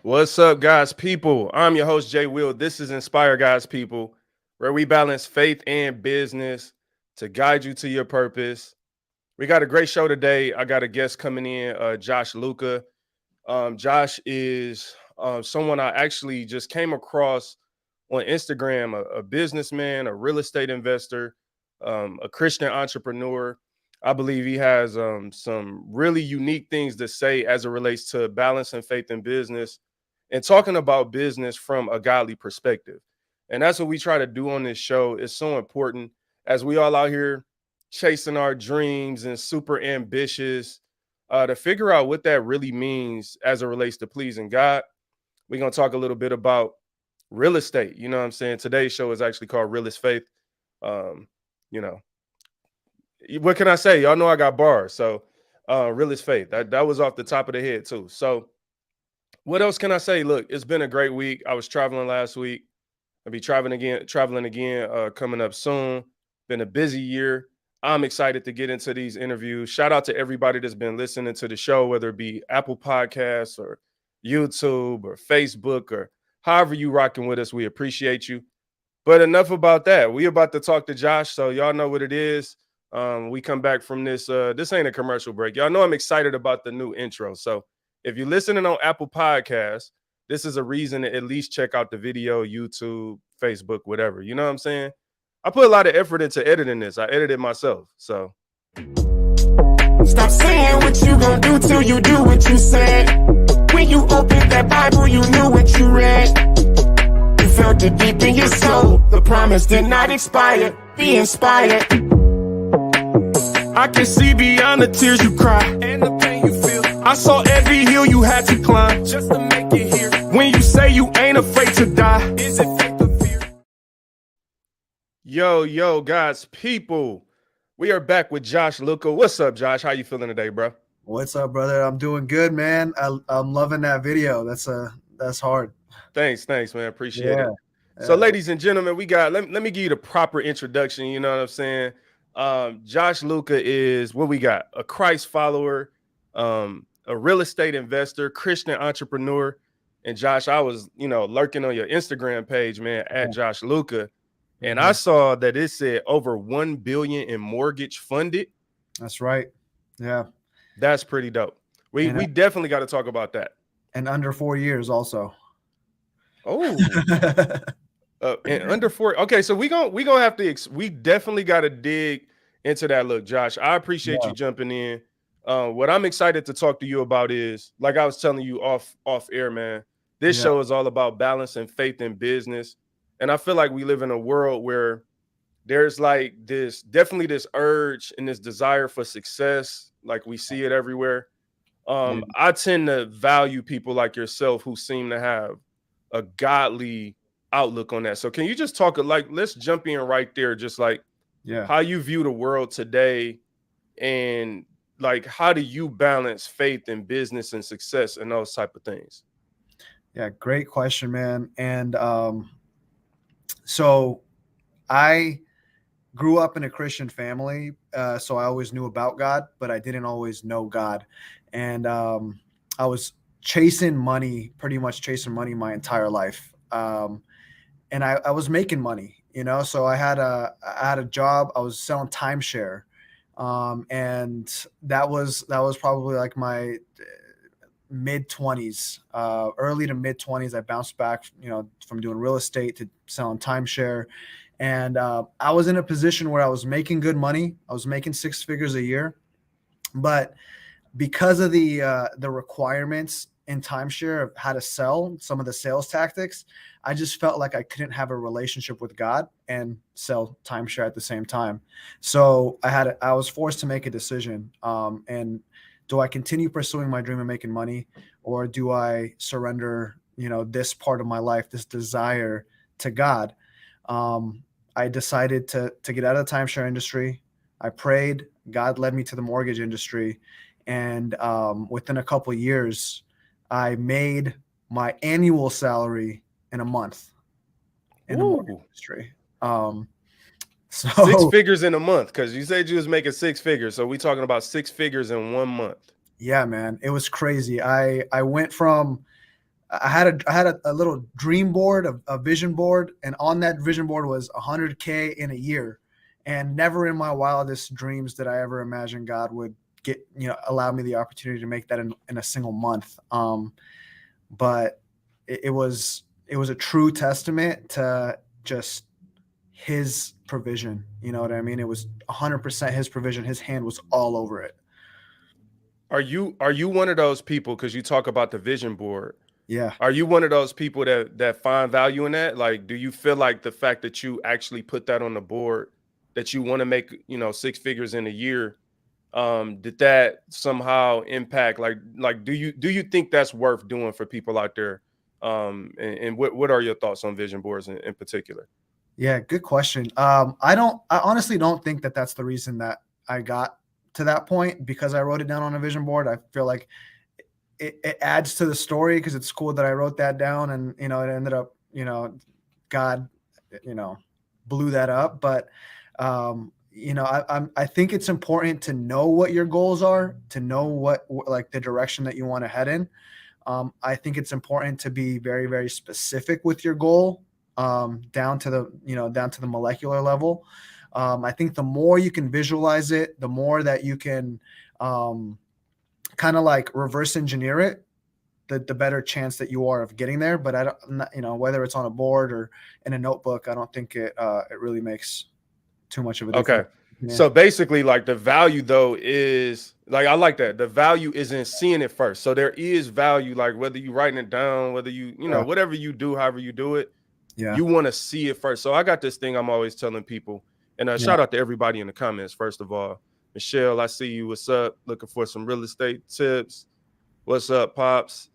What's up, God's people? I'm your host, Jay Will. This is Inspire God's People, where we balance faith and business to guide you to your purpose. We got a great show today. I got a guest coming in, Josh Louka. Josh is someone I actually just came across on Instagram, a businessman, a real estate investor, a Christian entrepreneur. I believe he has some really unique things to say as it relates to balancing faith and business and talking about business from a godly perspective. And that's what we try to do on this show. It's so important as we all out here chasing our dreams and super ambitious to figure out what that really means as it relates to pleasing God. We're going to talk a little bit about real estate. You know what I'm saying? Today's show is actually called EsFaith. You know, what can I say? Y'all know I got bars. So EsFaith. That was off the top of the head too. So what else can I say? Look, it's been a great week. I was traveling last week. I'll be traveling again coming up soon. Been a busy year. I'm excited to get into these interviews. Shout out to everybody that's been listening to the show, whether it be Apple Podcasts or YouTube or Facebook or however you rocking with us. We appreciate you. But enough about that. We about to talk to Josh, so y'all know what it is. We come back from this. This ain't a commercial break. Y'all know I'm excited about the new intro. So if you're listening on Apple Podcasts, this is a reason to at least check out the video, YouTube, Facebook, whatever. You know what I'm saying? I put a lot of effort into editing this. I edited myself. So stop saying what you gonna do till you do what you said. When you opened that Bible, you knew what you read. You felt it deep in your soul. The promise did not expire. Be inspired. I can see beyond the tears you cry and the pain you feel. I saw every hill you had to climb just to make it here. When you say you ain't afraid to die, is it faith or fear? Yo, God's people. We are back with Josh Louka. What's up, Josh? How you feeling today, bro? What's up, brother? I'm doing good, man. I'm loving that video. That's hard. Thanks, man. Appreciate it. So, ladies and gentlemen, we got let me give you the proper introduction. You know what I'm saying? Josh Louka is what we got: a Christ follower, a real estate investor, Christian entrepreneur. And Josh, I was, lurking on your Instagram page, man, at Josh Louka. And I saw that it said over 1 billion in mortgage funded. That's right. Yeah. That's pretty dope. We definitely got to talk about that. And under 4 years also. Oh. And under 4. Okay, so we gonna have to we definitely got to dig into that. Look, Josh, I appreciate you jumping in. What I'm excited to talk to you about is, like I was telling you off air, man, this show is all about balance and faith in business. And I feel like we live in a world where there's like definitely this urge and this desire for success. Like we see it everywhere. I tend to value people like yourself who seem to have a godly outlook on that. So can you just talk, like, let's jump in right there. Just like how you view the world today, and like, how do you balance faith and business and success and those type of things? Yeah, great question, man. And so I grew up in a Christian family, so I always knew about God, but I didn't always know God. And I was pretty much chasing money my entire life. And I was making money, so I had a job. I was selling timeshare. And that was probably like my mid-20s, early to mid-20s. I bounced back, from doing real estate to selling timeshare. And I was in a position where I was making good money. I was making 6 figures a year. But because of the requirements in timeshare of how to sell, some of the sales tactics, I just felt like I couldn't have a relationship with God and sell timeshare at the same time. So I was forced to make a decision. And do I continue pursuing my dream of making money, or do I surrender, this part of my life, this desire, to God? I decided to get out of the timeshare industry. I prayed. God led me to the mortgage industry. And within a couple of years, I made my annual salary in a month in the mortgage industry. So 6 figures in a month, because you said you was making 6 figures. So we talking about 6 figures in 1 month. Yeah, man, it was crazy. I went from I had a little dream board, a vision board, and on that vision board was 100K in a year. And never in my wildest dreams did I ever imagine God would allow me the opportunity to make that in a single month. But it was a true testament to just his provision. You know what I mean? It was 100% his provision. His hand was all over it. Are you one of those people, because you talk about the vision board? Yeah. Are you one of those people that find value in that? Like, do you feel like the fact that you actually put that on the board, that you want to make, 6 figures in a year, did that somehow impact, do you think that's worth doing for people out there? And what are your thoughts on vision boards in particular? Yeah, good question. I honestly don't think that that's the reason that I got to that point, because I wrote it down on a vision board. I feel like it adds to the story, because it's cool that I wrote that down, and, it ended up, God, blew that up. But, I think it's important to know what your goals are, to know what like the direction that you want to head in. I think it's important to be very, very specific with your goal, down to the molecular level. I think the more you can visualize it, the more that you can kind of like reverse engineer it, the better chance that you are of getting there. But I don't, whether it's on a board or in a notebook, I don't think it really makes too much of a difference. Okay. Yeah. So basically, like, the value though is, like, I like that. The value is in seeing it first. So there is value, like, whether you writing it down, whether you whatever you do, however you do it, you want to see it first. So I got this thing I'm always telling people, and shout out to everybody in the comments. First of all, Michelle, I see you. What's up? Looking for some real estate tips. What's up, Pops?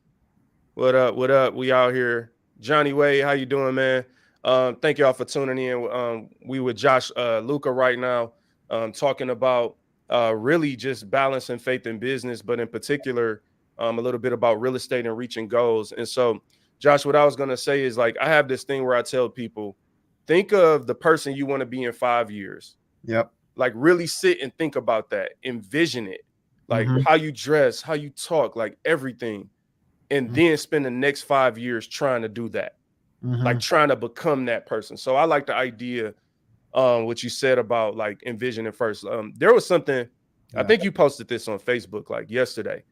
What up? What up? We out here. Johnny Way, how you doing, man? Thank y'all for tuning in. We with Josh Louka right now, talking about really just balancing faith and business, but in particular, a little bit about real estate and reaching goals. And so, Josh, what I was going to say is, like, I have this thing where I tell people, think of the person you want to be in 5 years. Yep. Like, really sit and think about that. Envision it. Like, how you dress, how you talk, like everything. And then spend the next 5 years trying to do that. Like, trying to become that person. So I like the idea, what you said about, like, envisioning first. There was something, I think you posted this on Facebook like yesterday.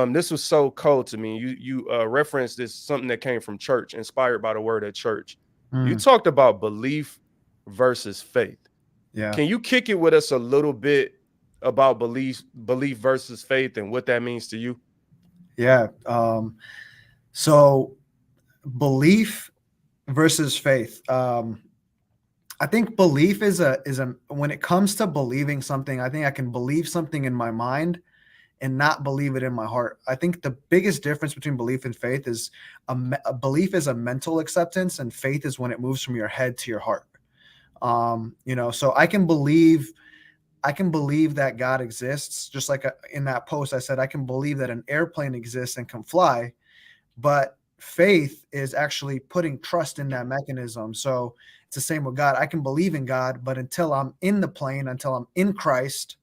This was so cold to me. You referenced this, something that came from church, inspired by the word at church. You talked about belief versus faith. Yeah. Can you kick it with us a little bit about belief versus faith and what that means to you? Yeah. So belief versus faith. I think belief is when it comes to believing something, I think I can believe something in my mind and not believe it in my heart. I think the biggest difference between belief and faith is a belief is a mental acceptance, and faith is when it moves from your head to your heart. So I can believe that God exists. Just like in that post, I said, I can believe that an airplane exists and can fly, but faith is actually putting trust in that mechanism. So it's the same with God. I can believe in God, but until I'm in the plane, until I'm in Christ,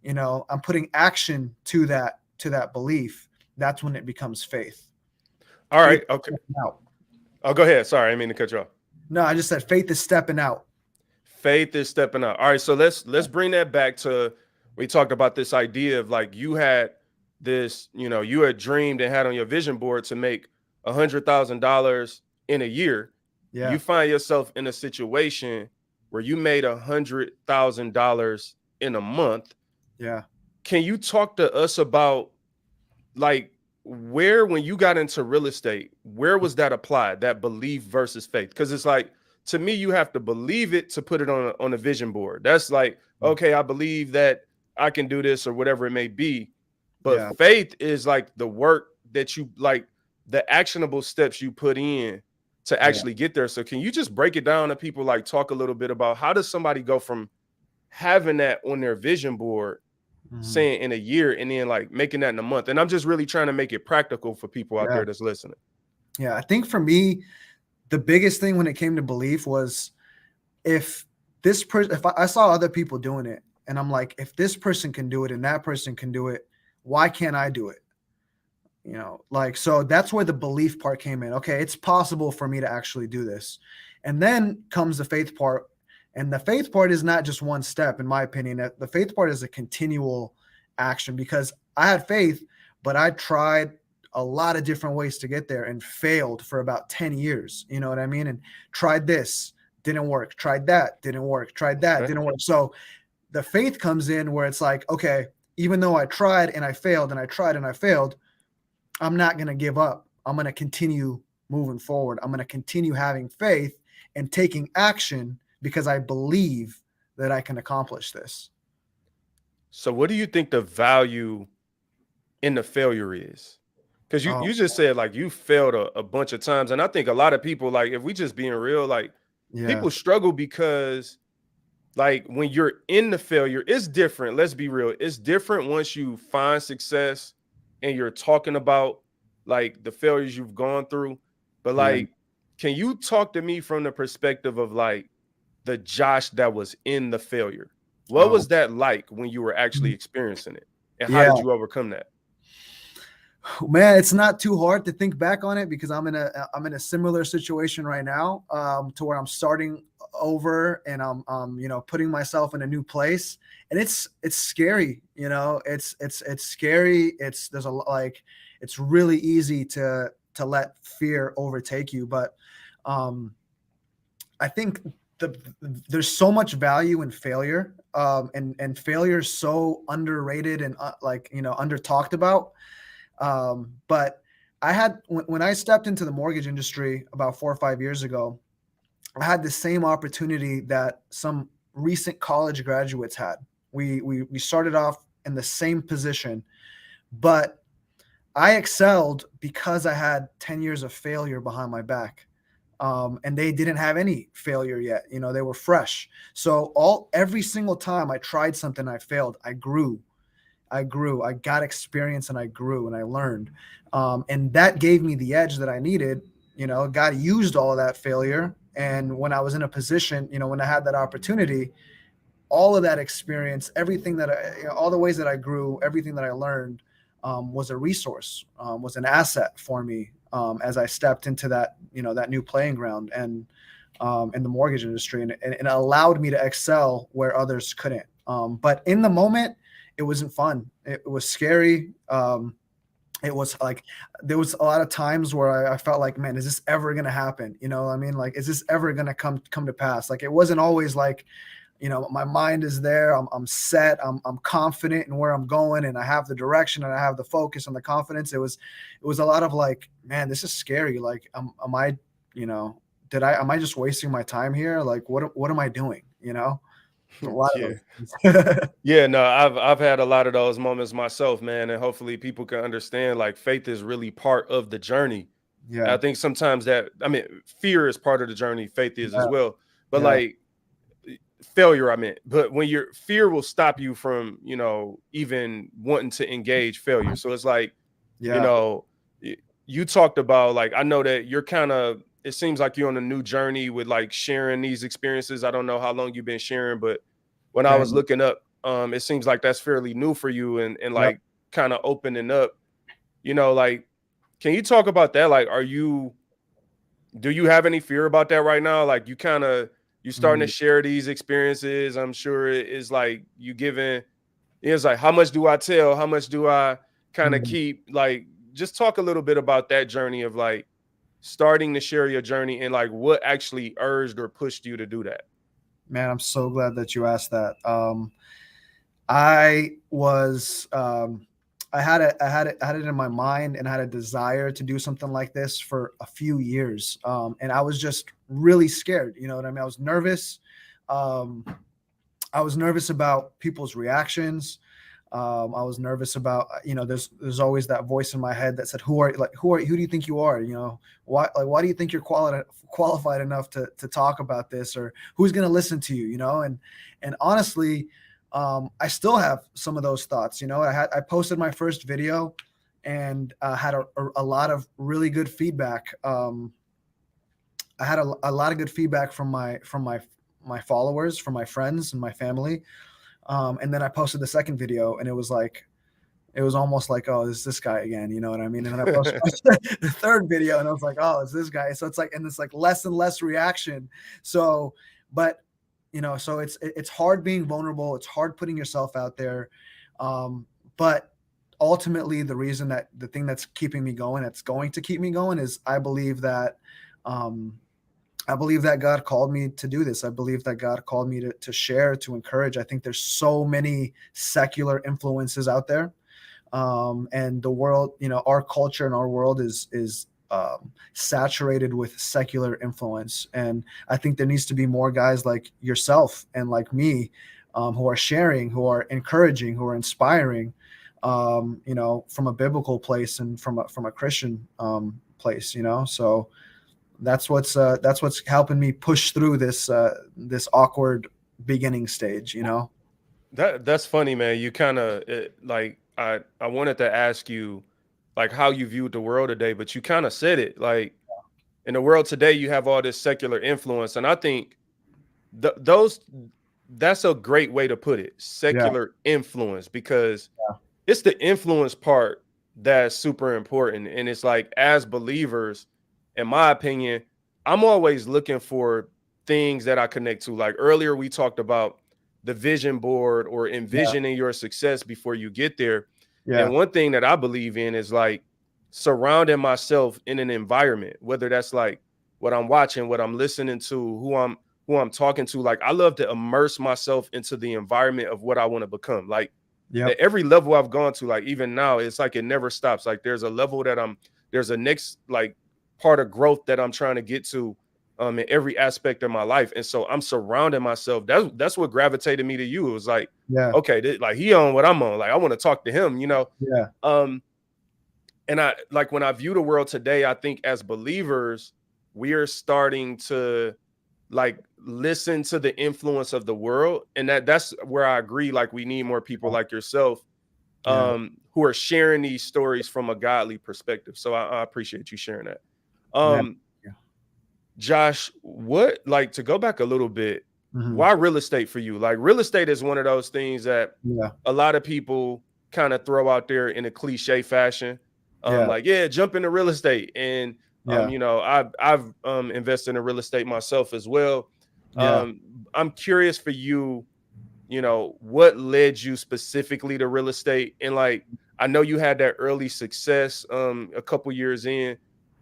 I'm putting action to that belief. That's when it becomes faith. All right. Okay. Oh, go ahead. Sorry, I didn't mean to cut you off. No, I just said faith is stepping out. Faith is stepping out. All right. So let's bring that back to, we talked about this idea of, like, you had this, you had dreamed and had on your vision board to make $100,000 in a year. Yeah. You find yourself in a situation where you made $100,000 in a month. Yeah. Can you talk to us about, like, when you got into real estate, where was that applied, that belief versus faith? Because it's like, to me, you have to believe it to put it on a vision board. That's like, okay, I believe that I can do this or whatever it may be. But faith is like the work that you, like, the actionable steps you put in to actually get there. So can you just break it down to people, like, talk a little bit about how does somebody go from having that on their vision board, saying in a year, and then, like, making that in a month? And I'm just really trying to make it practical for people out there that's listening. Yeah. I think for me, the biggest thing when it came to belief was, if I saw other people doing it, and I'm like, if this person can do it and that person can do it, why can't I do it? Like, so that's where the belief part came in. Okay, it's possible for me to actually do this. And then comes the faith part. And the faith part is not just one step, in my opinion. The faith part is a continual action, because I had faith, but I tried a lot of different ways to get there and failed for about 10 years. You know what I mean? And tried this, didn't work. Tried that, didn't work. Tried that, didn't work. So the faith comes in where it's like, okay, even though I tried and I failed and I tried and I failed, I'm not going to give up. I'm going to continue moving forward. I'm going to continue having faith and taking action, because I believe that I can accomplish this. So what do you think the value in the failure is? Because you just said like you failed a bunch of times. And I think a lot of people, like, if we just being real, like people struggle because like when you're in the failure, it's different. Let's be real. It's different once you find success and you're talking about like the failures you've gone through. But like, can you talk to me from the perspective of like the Josh that was in the failure? What was that like when you were actually experiencing it? And how did you overcome that? Man, it's not too hard to think back on it, because I'm in a similar situation right now, to where I'm starting over and I'm putting myself in a new place, and it's scary. It's scary. There's it's really easy to let fear overtake you. But I think there's so much value in failure, and failure is so underrated and under talked about. But I had, when I stepped into the mortgage industry about 4 or 5 years ago, I had the same opportunity that some recent college graduates had. We started off in the same position, but I excelled because I had 10 years of failure behind my back. And they didn't have any failure yet. They were fresh. So every single time I tried something, I failed. I grew. I got experience, and I grew, and I learned. And that gave me the edge that I needed. God used all of that failure. And when I was in a position, when I had that opportunity, all of that experience, everything that all the ways that I grew, everything that I learned, was a resource, was an asset for me, as I stepped into that, that new playing ground and in the mortgage industry, and it allowed me to excel where others couldn't. But in the moment, it wasn't fun. It was scary. It was like, there was a lot of times where I felt like, man, is this ever going to happen? Like, is this ever going to come to pass? Like, it wasn't always like, my mind is there. I'm set. I'm confident in where I'm going, and I have the direction, and I have the focus and the confidence. It was a lot of like, man, this is scary. Like, am I just wasting my time here? Like, what am I doing? A lot of Yeah, no, I've had a lot of those moments myself, man, and hopefully people can understand like faith is really part of the journey. Yeah, I think sometimes fear is part of the journey, faith is as well. But like failure, but when your fear will stop you from, even wanting to engage failure. So it's like, you talked about, like, I know that you're it seems like you're on a new journey with like sharing these experiences. I don't know how long you've been sharing, but when I was looking up, it seems like that's fairly new for you, and like kind of opening up, like, can you talk about that? Like, do you have any fear about that right now? Like, you starting to share these experiences. I'm sure it is like it's like, how much do I tell? How much do I kind of keep? Like, just talk a little bit about that journey of like starting to share your journey, and like what actually urged or pushed you to do that. Man, I'm so glad that you asked that. I had it in my mind, and I had a desire to do something like this for a few years. And I was just really scared. You know what I mean? I was nervous. I was nervous about people's reactions. I was nervous about, there's always that voice in my head that said, who do you think you are? Why do you think you're qualified enough to talk about this, or who's going to listen to you? And honestly, I still have some of those thoughts. I posted my first video, and had a lot of really good feedback. I had a lot of good feedback from my followers, from my friends and my family. And then I posted the second video, and it was like, it was almost like, oh, it's this guy again, you know what I mean? And then I posted the third video and I was like, oh, it's this guy. So it's like, and it's like less and less reaction. So, but you know, so it's hard being vulnerable. It's hard putting yourself out there. But ultimately the reason that the thing that's keeping me going, that's going to keep me going, is I believe that God called me to do this. I believe that God called me to share, to encourage. I think there's so many secular influences out there. And the world, you know, our culture and our world is saturated with secular influence. And I think there needs to be more guys like yourself and like me, who are sharing, who are encouraging, who are inspiring, you know, from a biblical place and from a Christian place, you know. So that's what's helping me push through this awkward beginning stage, you know. That's funny, man. You kind of like I wanted to ask you like how you viewed the world today, but you kind of said it. Like in the world today, you have all this secular influence, and I think that's a great way to put it, secular influence, because it's the influence part that's super important. And it's like, as believers, in my opinion, I'm always looking for things that I connect to. Like earlier, we talked about the vision board or envisioning your success before you get there. And one thing that I believe in is like surrounding myself in an environment, whether that's like what I'm watching, what I'm listening to, who I'm talking to. Like I love to immerse myself into the environment of what I want to become. Like at every level I've gone to, like even now, it's like it never stops. Like there's a level that there's a next like part of growth that I'm trying to get to in every aspect of my life. And so I'm surrounding myself. That's what gravitated me to you. It was like, okay, like he on what I'm on. Like I want to talk to him, you know? And I like when I view the world today, I think as believers, we are starting to like listen to the influence of the world. And that's where I agree. Like we need more people like yourself who are sharing these stories from a godly perspective. So I appreciate you sharing that. Josh, what, like, to go back a little bit, why real estate for you? Like real estate is one of those things that a lot of people kind of throw out there in a cliche fashion. Like, jump into real estate. And, you know, I've invested in real estate myself as well. I'm curious for you, you know, what led you specifically to real estate? And like, I know you had that early success a couple years in,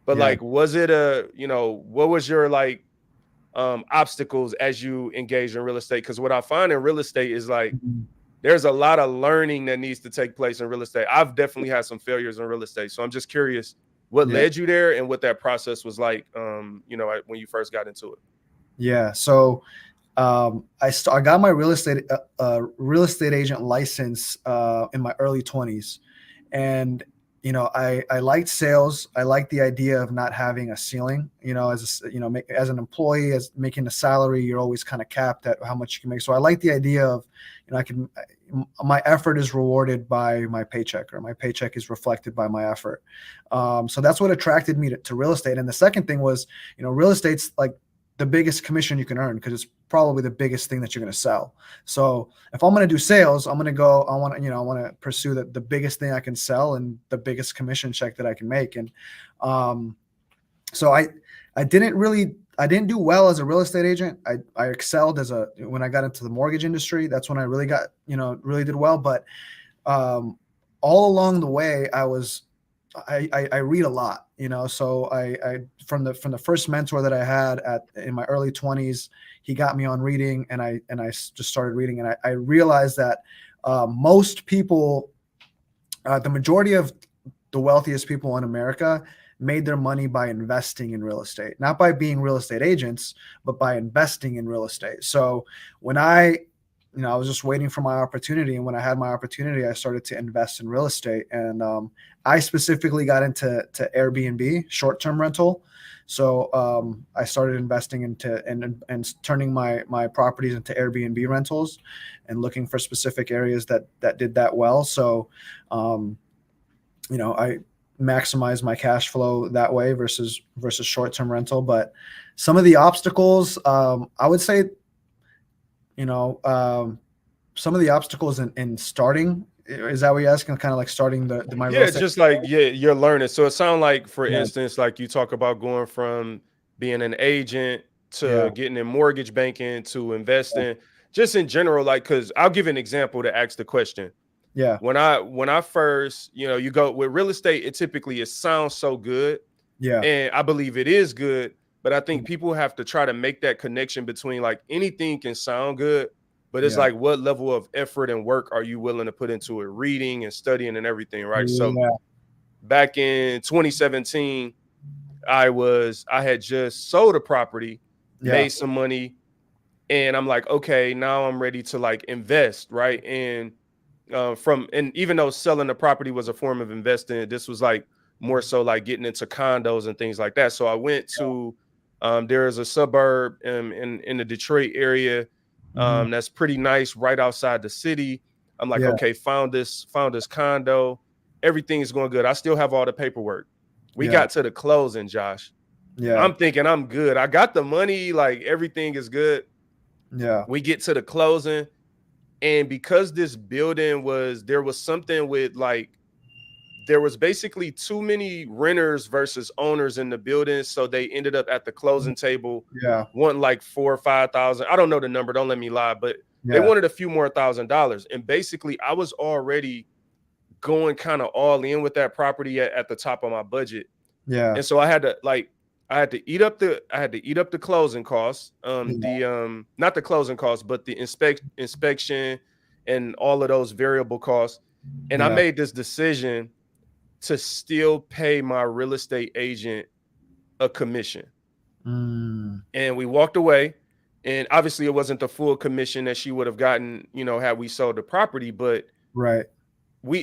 but like, was it what was your like obstacles as you engage in real estate? Because what I find in real estate is like, there's a lot of learning that needs to take place in real estate. I've definitely had some failures in real estate. So I'm just curious what led you there and what that process was like, you know, when you first got into it. Yeah. So I got my real estate agent license in my early 20s. And, you know, I liked sales. I liked the idea of not having a ceiling, you know, as an employee, as making a salary, you're always kind of capped at how much you can make. So I like the idea of, you know, my effort is rewarded by my paycheck, or my paycheck is reflected by my effort. So that's what attracted me to real estate. And the second thing was, you know, real estate's like the biggest commission you can earn because it's probably the biggest thing that you're going to sell. So if I'm going to do sales, I want to pursue the biggest thing I can sell and the biggest commission check that I can make. And so I didn't do well as a real estate agent. I excelled when I got into the mortgage industry. That's when I really really did well. But all along the way, I read a lot, you know. So I from the first mentor that I had in my early 20s, he got me on reading, and I just started reading, and I realized that most people, the majority of the wealthiest people in America made their money by investing in real estate, not by being real estate agents, but by investing in real estate. So when I was just waiting for my opportunity. And when I had my opportunity, I started to invest in real estate. And I specifically got into Airbnb, short-term rental. So I started investing into and turning my properties into Airbnb rentals and looking for specific areas that did that well. So, you know, I maximize my cash flow that way versus short-term rental. But some of the obstacles, I would say, you know, some of the obstacles in starting Is that what you're asking? Kind of like starting the my real Yeah, estate? just like you're learning. So it sounds like, for Yeah, instance, like you talk about going from being an agent yeah, to getting in mortgage banking to investing, just in general. Like, because I'll give an example to ask the question. yeah, When I first, you go with real estate, it sounds so good, yeah, and I believe it is good, but I think people have to try to make that connection between, like, anything can sound good, but it's yeah, like, what level of effort and work are you willing to put into it, reading and studying and everything, right? So yeah, back in 2017, I had just sold a property, yeah, made some money, and I'm like, okay, now I'm ready to, like, invest, right? And even though selling the property was a form of investing, this was like more so like getting into condos and things like that. So I went to there is a suburb in the Detroit area hmm, that's pretty nice, right outside the city. I'm like, yeah, okay, found this condo. Everything is going good. I still have all the paperwork. We yeah, got to the closing, Josh. yeah, I'm thinking I'm good. I got the money, like everything is good. yeah, We get to the closing, and because there was something with, like, there was basically too many renters versus owners in the building, so they ended up at the closing table yeah, wanting like 4 or 5 thousand. I don't know the number, don't let me lie, but they yeah, wanted a few more $1,000. And basically I was already going kind of all in with that property at the top of my budget. yeah, And so I had to eat up the closing costs, yeah, the not the closing costs, but the inspection and all of those variable costs. And I yeah, made this decision to still pay my real estate agent a commission. mm, And we walked away. And obviously it wasn't the full commission that she would have gotten, had we sold the property, but right,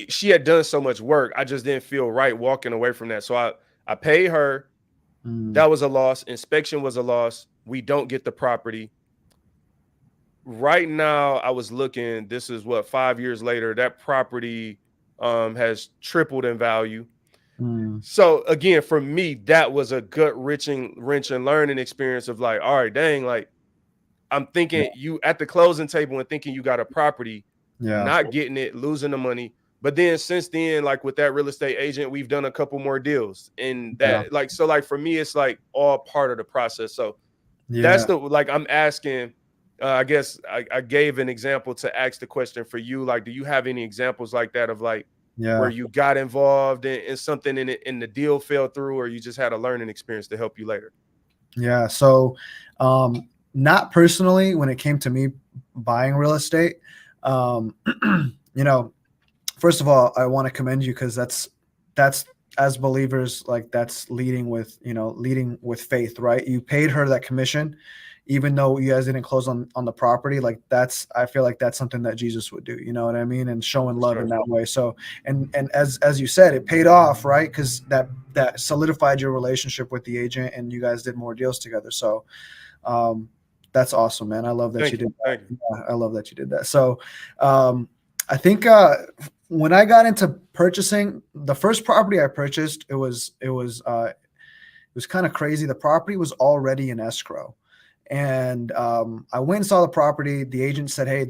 she had done so much work. I just didn't feel right walking away from that. So I paid her. mm, That was a loss. Inspection was a loss. We don't get the property. Right now, I was looking, this is what, 5 years later, that property has tripled in value. mm, So again, for me, that was a gut wrenching learning experience of, like, all right, dang, like, I'm yeah, thinking you at the closing table and thinking you got a property, yeah, not getting it, losing the money. But then since then, like with that real estate agent, we've done a couple more deals. And yeah, that, like, so like for me, it's like all part of the process. So that's yeah, I'm asking, I guess I gave an example to ask the question for you. Like, do you have any examples like that of, like, where yeah, you got involved in something in it and the deal fell through, or you just had a learning experience to help you later? yeah. So, not personally when it came to me buying real estate, um, you know, first of all, I want to commend you because that's as believers, like that's leading with faith, right? You paid her that commission, even though you guys didn't close on the property. Like I feel like that's something that Jesus would do. You know what I mean? And showing For love in sure. that way. So and as you said, it paid off, right? Because that solidified your relationship with the agent, and you guys did more deals together. So um, that's awesome, man. I love that you Thank you. did that. Thank you. Yeah, I love that you did that. So I think when I got into purchasing the first property I purchased, it was kind of crazy. The property was already in escrow, and I went and saw the property. The agent said, "Hey,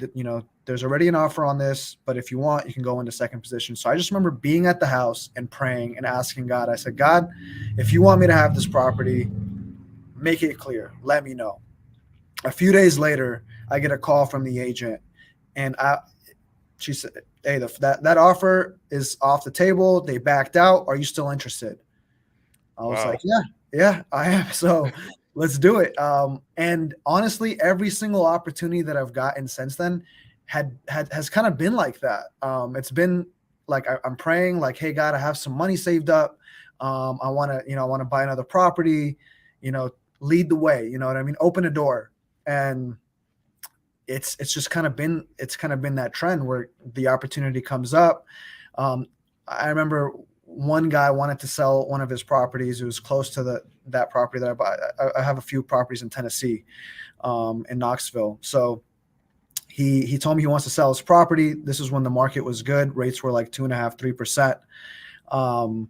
there's already an offer on this, but if you want, you can go into second position." So I just remember being at the house and praying and asking God. I said, "God, if you want me to have this property, make it clear. Let me know." A few days later, I get a call from the agent, and she said, "Hey, that offer is off the table. They backed out. Are you still interested?" I was like, Wow. "Yeah, I am." So let's do it. And honestly, every single opportunity that I've gotten since then has kind of been like that. It's been like I'm praying, like, "Hey, God, I have some money saved up. I want to buy another property. Lead the way. You know what I mean? Open a door." And it's just kind of been that trend where the opportunity comes up. I remember one guy wanted to sell one of his properties. It was close to that property that I bought. I have a few properties in Tennessee, in Knoxville. So he told me he wants to sell his property. This is when the market was good. Rates were like 2.5%, 3%.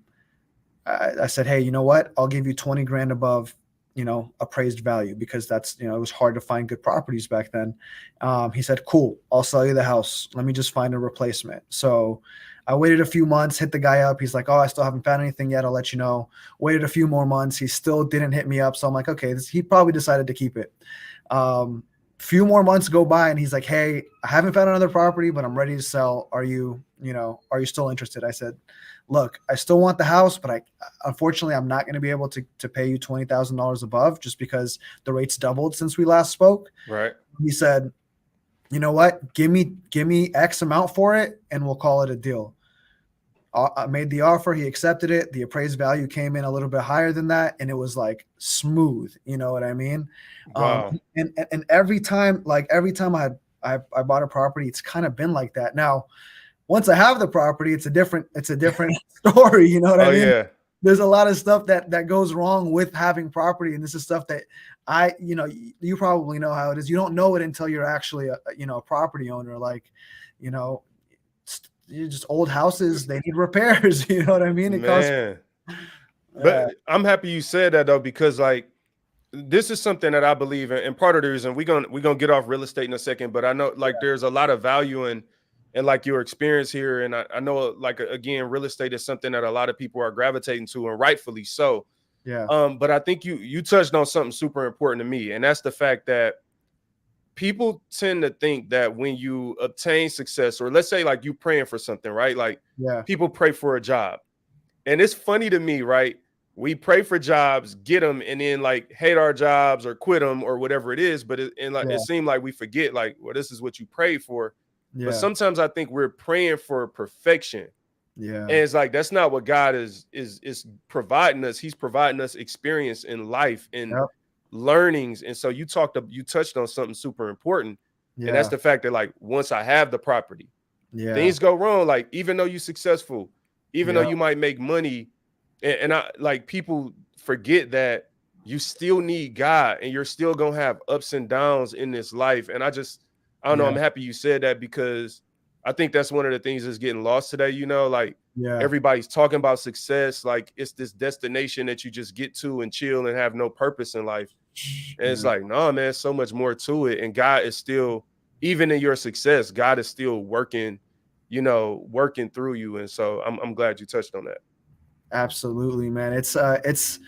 I said, "Hey, you know what? I'll give you 20 grand above appraised value, because that's, it was hard to find good properties back then. He said, cool, I'll sell you the house. Let me just find a replacement. So I waited a few months, hit the guy up. He's like, oh, I still haven't found anything yet. I'll let you know. Waited a few more months. He still didn't hit me up. So I'm like, okay, he probably decided to keep it. Few more months go by and he's like, hey, I haven't found another property, but I'm ready to sell. Are you still interested? I said, look, I still want the house, but unfortunately, I'm not going to be able to pay you $20,000 above, just because the rates doubled since we last spoke. Right. He said, you know what? Give me X amount for it, and we'll call it a deal. I made the offer. He accepted it. The appraised value came in a little bit higher than that, and it was like smooth. You know what I mean? Wow. And every time I bought a property, it's kind of been like that. Now, once I have the property, it's a different story. You know what I mean? Yeah. There's a lot of stuff that goes wrong with having property. And this is stuff that you probably know how it is. You don't know it until you're actually a property owner. Like, you're just old houses, they need repairs. You know what I mean? But I'm happy you said that, though, because like, this is something that I believe in. And part of the reason we're gonna get off real estate in a second, but I know like there's a lot of value in like your experience here. And I know, like, again, real estate is something that a lot of people are gravitating to, and rightfully so. Yeah. But I think you touched on something super important to me, and that's the fact that people tend to think that when you obtain success, or let's say like you praying for something, right? Like, people pray for a job, and it's funny to me, right? We pray for jobs, get them, and then like hate our jobs or quit them or whatever it is. But it seemed like we forget, like, well, this is what you prayed for. Yeah. But sometimes I think we're praying for perfection. Yeah. And it's like, that's not what God is providing us. He's providing us experience in life and learnings. And so you touched on something super important. Yeah. And that's the fact that, like, once I have the property, things go wrong. Like, even though you're successful, even though you might make money, and I like, people forget that you still need God, and you're still gonna have ups and downs in this life. And I don't know. I'm happy you said that, because I think that's one of the things that's getting lost today. Like, everybody's talking about success, like it's this destination that you just get to and chill and have no purpose in life. And it's like, no, man, so much more to it. And God is still, even in your success, God is still working through you. And so I'm glad you touched on that. Absolutely, man. It's it's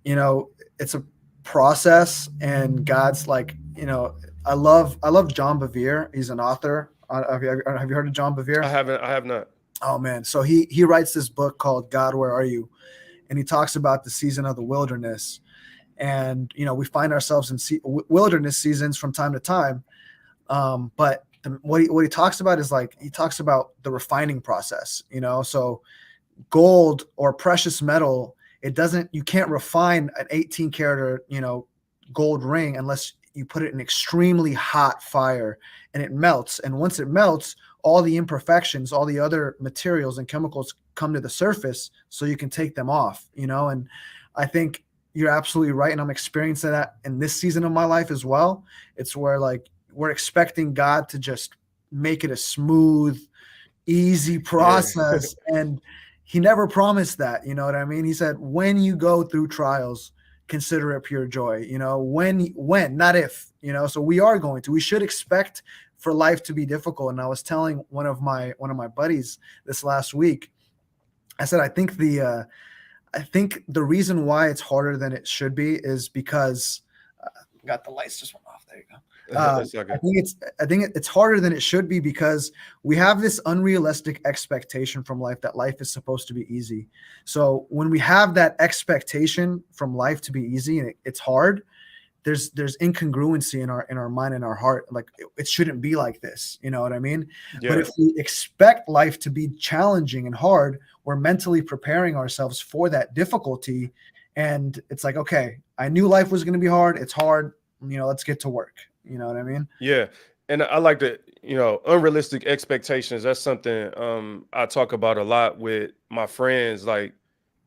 a process, and God's like, I love John Bevere. He's an author. Have you heard of John Bevere? I have not. Oh man. So he writes this book called God, Where Are You? And he talks about the season of the wilderness. And, we find ourselves in wilderness seasons from time to time. But what he talks about is, like, he talks about the refining process, so gold or precious metal, you can't refine an 18 karat or, gold ring unless you put it in extremely hot fire and it melts. And once it melts, all the imperfections, all the other materials and chemicals come to the surface, so you can take them off, and I think you're absolutely right. And I'm experiencing that in this season of my life as well. It's where, like, we're expecting God to just make it a smooth, easy process. And he never promised that, you know what I mean? He said, when you go through trials, consider it pure joy, when, not if, so we should expect for life to be difficult. And I was telling one of my buddies this last week, I said, I think the reason why it's harder than it should be is because got the lights just went off. There you go. I think it's harder than it should be, because we have this unrealistic expectation from life that life is supposed to be easy. So when we have that expectation from life to be easy and it's hard, there's incongruency in our mind and our heart. Like, it shouldn't be like this. You know what I mean? Yeah. But if we expect life to be challenging and hard, we're mentally preparing ourselves for that difficulty. And it's like, okay, I knew life was going to be hard. It's hard. Let's get to work. You know what I mean? Yeah. And I like the, unrealistic expectations. That's something I talk about a lot with my friends. Like,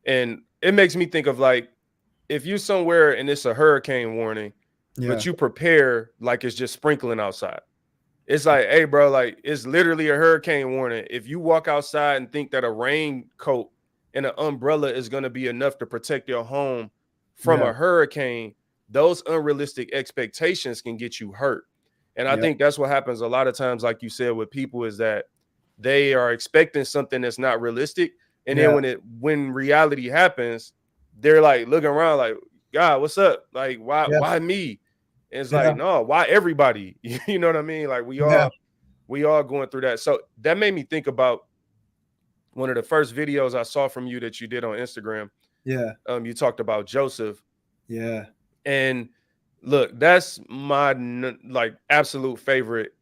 and it makes me think of, like, if you're somewhere and it's a hurricane warning, but you prepare like it's just sprinkling outside. It's like, hey, bro, like, it's literally a hurricane warning. If you walk outside and think that a raincoat and an umbrella is going to be enough to protect your home from Yeah. a hurricane, those unrealistic expectations can get you hurt. And I Yeah. think that's what happens a lot of times, like you said, with people, is that they are expecting something that's not realistic. And then Yeah. when reality happens, they're like looking around like, God, what's up? Like, Yeah. why me? And it's Yeah. like, no, why everybody? You know what I mean? Like Yeah. we all going through that. So that made me think about one of the first videos I saw from you that you did on Instagram. Yeah. You talked about Joseph. Yeah. And look, that's my like absolute favorite,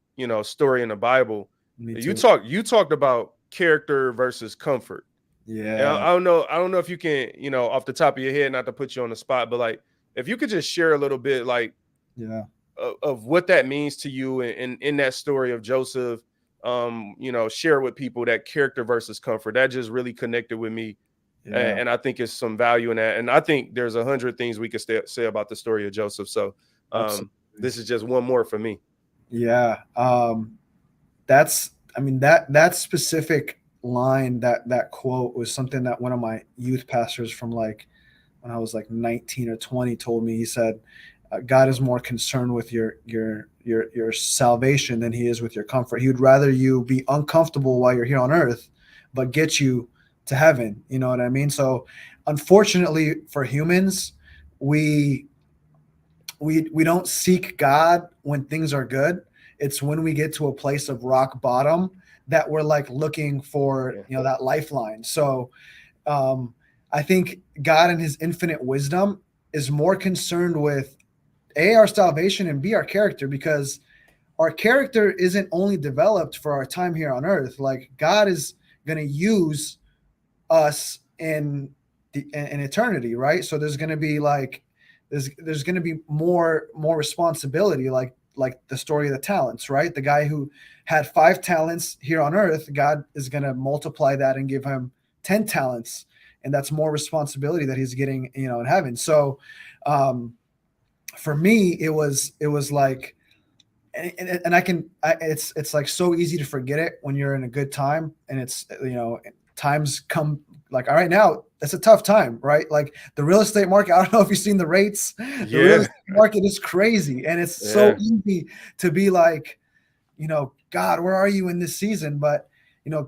story in the Bible. Me You too. talked about character versus comfort. And Yeah. I don't know if you can, off the top of your head, not to put you on the spot, but like if you could just share a little bit like Yeah. of what that means to you and in that story of Joseph, share with people that character versus comfort. That just really connected with me. Yeah. And I think it's some value in that. And I think there's 100 things we could say about the story of Joseph. So Absolutely. this is just one more for me. Yeah. That's, I mean, that specific line, that quote was something that one of my youth pastors from like when I was like 19 or 20 told me. He said, God is more concerned with your salvation than he is with your comfort. He would rather you be uncomfortable while you're here on earth, but get you to heaven. You know what I mean? So unfortunately for humans, we don't seek God when things are good. It's when we get to a place of rock bottom that we're like looking for, that lifeline. So I think God in his infinite wisdom is more concerned with our salvation and our character, because our character isn't only developed for our time here on earth. Like God is going to use us in eternity, right? So there's going to be like there's going to be more responsibility, like the story of the talents, right? The guy who had 5 talents here on earth, God is going to multiply that and give him 10 talents, and that's more responsibility that he's getting, in heaven. So for me, it was like, and it's like so easy to forget it when you're in a good time, and it's, times come like, all right, now that's a tough time, right? Like the real estate market, I don't know if you've seen the rates. The real estate market is crazy, and it's so easy to be like, God, where are you in this season? But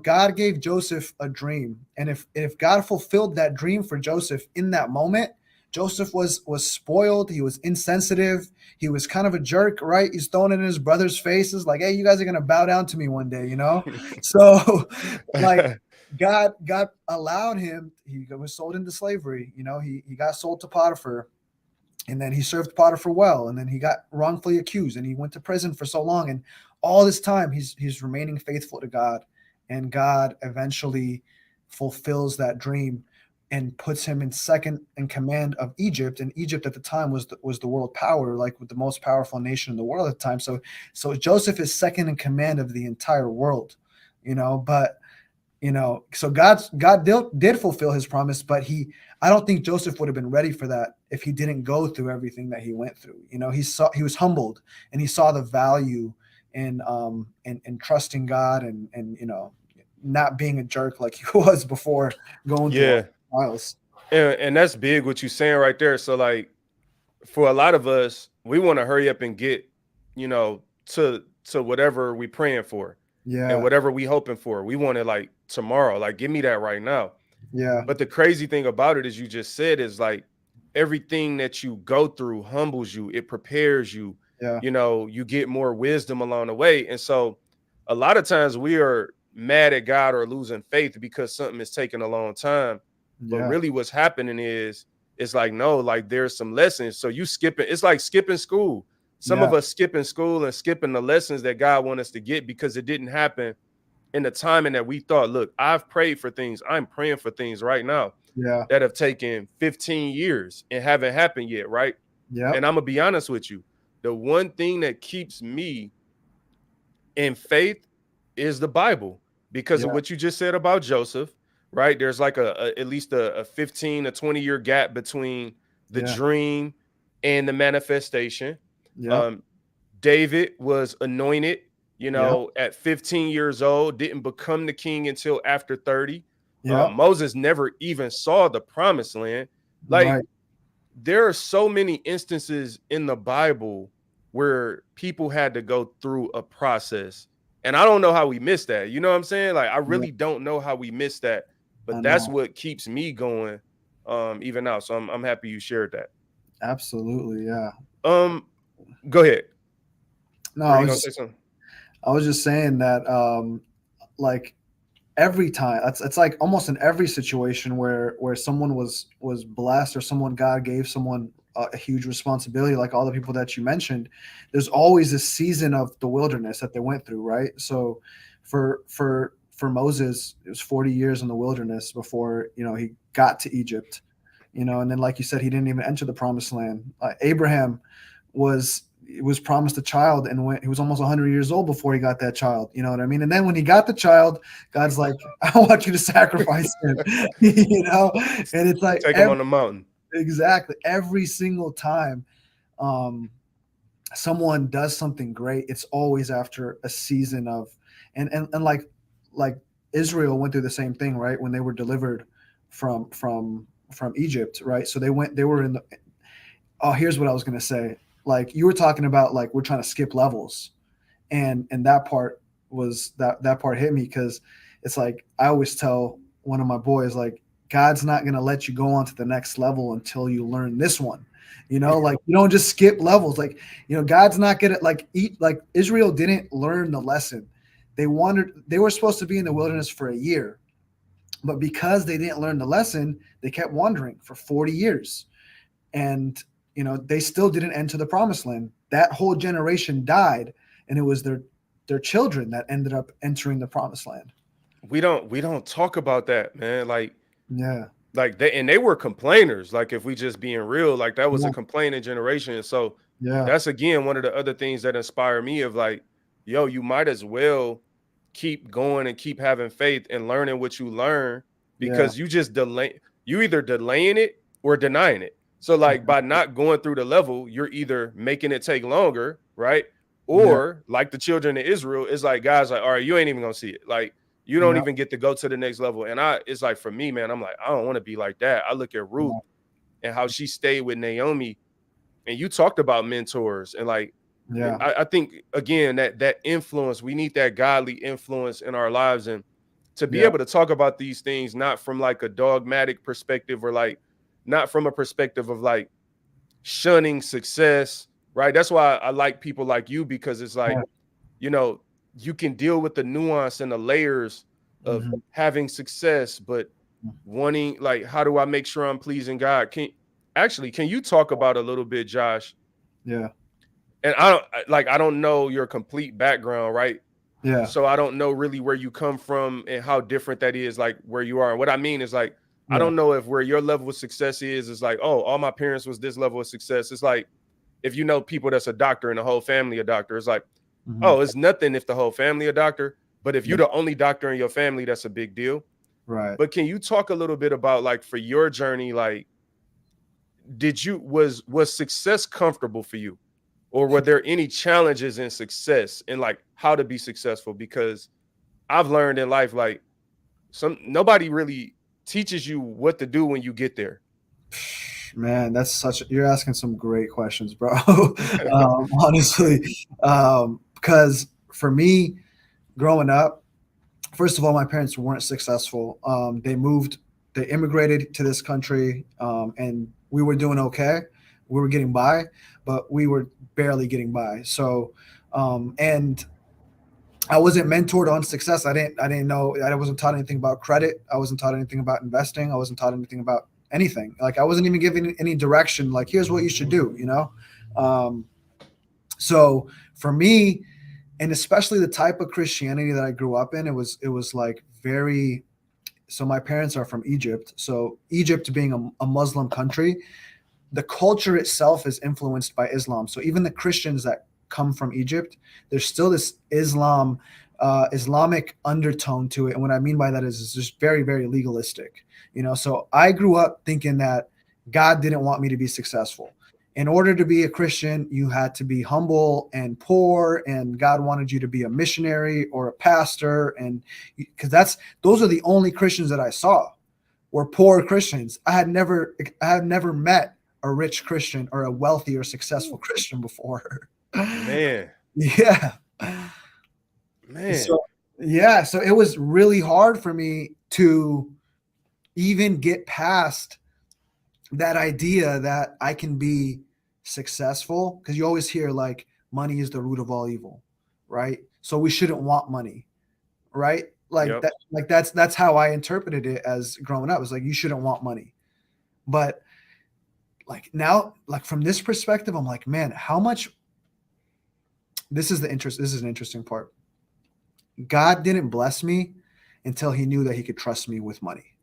God gave Joseph a dream, and if God fulfilled that dream for Joseph in that moment, Joseph was spoiled. He was insensitive. He was kind of a jerk, right? He's throwing it in his brother's faces, like, "Hey, you guys are gonna bow down to me one day," So, like, God allowed him. He was sold into slavery. He got sold to Potiphar, and then he served Potiphar well, and then he got wrongfully accused, and he went to prison for so long. And all this time, he's remaining faithful to God, and God eventually fulfills that dream and puts him in second in command of Egypt. And Egypt at the time was the world power, like with the most powerful nation in the world at the time. So Joseph is second in command of the entire world, but so God did fulfill his promise, but I don't think Joseph would have been ready for that if he didn't go through everything that he went through. He was humbled, and he saw the value in trusting God and not being a jerk like he was before going through trials. And that's big what you're saying right there. So like for a lot of us, we want to hurry up and get, to whatever we praying for. Yeah. And whatever we hoping for. We want it like tomorrow. Like give me that right now. Yeah. But the crazy thing about it, as you just said, is like everything that you go through humbles you. It prepares you. Yeah. You get more wisdom along the way. And so a lot of times we are mad at God or losing faith because something is taking a long time. But really what's happening is it's like, no, like there's some lessons. So you skipping, it's like skipping school. Some of us skipping school and skipping the lessons that God wants us to get because it didn't happen in the timing that we thought. Look, I've prayed for things. I'm praying for things right now that have taken 15 years and haven't happened yet, right? Yeah. And I'm going to be honest with you. The one thing that keeps me in faith is the Bible because of what you just said about Joseph, right? There's like at least a 15 to 20 year gap between the dream and the manifestation. David was anointed, at 15 years old, didn't become the king until after 30. Moses never even saw the promised land. Like there are so many instances in the Bible where people had to go through a process. And I don't know how we missed that. You know what I'm saying? Like, I Yeah, really don't know how we missed that. I But that's know. what keeps me going even now. So I'm happy you shared that. Absolutely. Yeah. Um, Go ahead. No, Were you gonna say something? I was just saying that like every time it's like almost in every situation where someone was blessed or someone God gave someone a huge responsibility, like all the people that you mentioned, there's always this season of the wilderness that they went through, right? So for Moses, it was 40 years in the wilderness before, he got to Egypt, and then like you said, he didn't even enter the promised land. Abraham was promised a child, and when he was almost 100 years old before he got that child, you know what I mean? And then when he got the child, God's like, I want you to sacrifice him. And it's like Take them on the mountain. exactly every single time um someone does something great, it's always after a season of, and like Israel went through the same thing, right? When they were delivered from Egypt, right? So they were in the, oh, here's what I was going to say. Like you were talking about, like we're trying to skip levels, and that part was that part hit me, because it's like I always tell one of my boys, like, God's not going to let you go on to the next level until you learn this one. Like you don't just skip levels. Like, God's not going to like Israel didn't learn the lesson. They were supposed to be in the wilderness for a year, but because they didn't learn the lesson, they kept wandering for 40 years. And they still didn't enter the promised land. That whole generation died, and it was their children that ended up entering the promised land. We don't talk about that, man. Yeah. Like they were complainers. Like, if we just being real, like that was Yeah. a complaining generation. And so Yeah. that's again one of the other things that inspire me of like, yo, you might as well keep going and keep having faith and learning what you learn, because you just you either delaying it or denying it. So like by not going through the level, you're either making it take longer, right? Yeah. Or like the children of Israel, it's like guys like, all right, you ain't even gonna see it. Like you don't Yeah. even get to go to the next level. And it's like for me, man, I'm like, I don't want to be like that. I look at Ruth and how she stayed with Naomi, and you talked about mentors and like, Yeah. I think again that influence, we need that godly influence in our lives, and to be able to talk about these things not from like a dogmatic perspective, or like not from a perspective of like shunning success, right? That's why I like people like you, because it's like, you can deal with the nuance and the layers of Mhm. having success, but wanting, like, how do I make sure I'm pleasing God? Can you talk about a little bit, Josh? Yeah. And I don't know your complete background, right? Yeah. So I don't know really where you come from and how different that is, like where you are. And what I mean is like, I Yeah. don't know if where your level of success is like, oh, all my parents was this level of success. It's like, if you know people that's a doctor and the whole family a doctor, it's like, Mhm. oh, it's nothing if the whole family a doctor. But if you're Yeah. the only doctor in your family, that's a big deal. Right. But can you talk a little bit about, like, for your journey, like, was success comfortable for you? Or were there any challenges in success and like how to be successful? Because I've learned in life, like, nobody really teaches you what to do when you get there. Man, you're asking some great questions, bro. Honestly, because for me, growing up, first of all, my parents weren't successful. They immigrated to this country, and we were doing okay. We were getting by, but we were barely getting by. So, and I wasn't mentored on success. I didn't know. I wasn't taught anything about credit. I wasn't taught anything about investing. I wasn't taught anything about anything. Like I wasn't even given any direction. Like here's what you should do. Um, so for me, and especially the type of Christianity that I grew up in, it was like very. So my parents are from Egypt. So Egypt being a Muslim country, the culture itself is influenced by Islam. So even the Christians that come from Egypt, there's still this Islamic undertone to it. And what I mean by that is it's just very, very legalistic. So I grew up thinking that God didn't want me to be successful. In order to be a Christian, you had to be humble and poor, and God wanted you to be a missionary or a pastor. And because those are the only Christians that I saw were poor Christians. I had never met a rich Christian or a wealthy or successful Christian before. Man, Yeah. man. So yeah, so it was really hard for me to even get past that idea that I can be successful, because you always hear like money is the root of all evil, right? So we shouldn't want money, right? Like Yep. that, like that's how I interpreted it as growing up. It's like you shouldn't want money. But like now, like from this perspective, I'm like, man, how much this is an interesting part. God didn't bless me until he knew that he could trust me with money.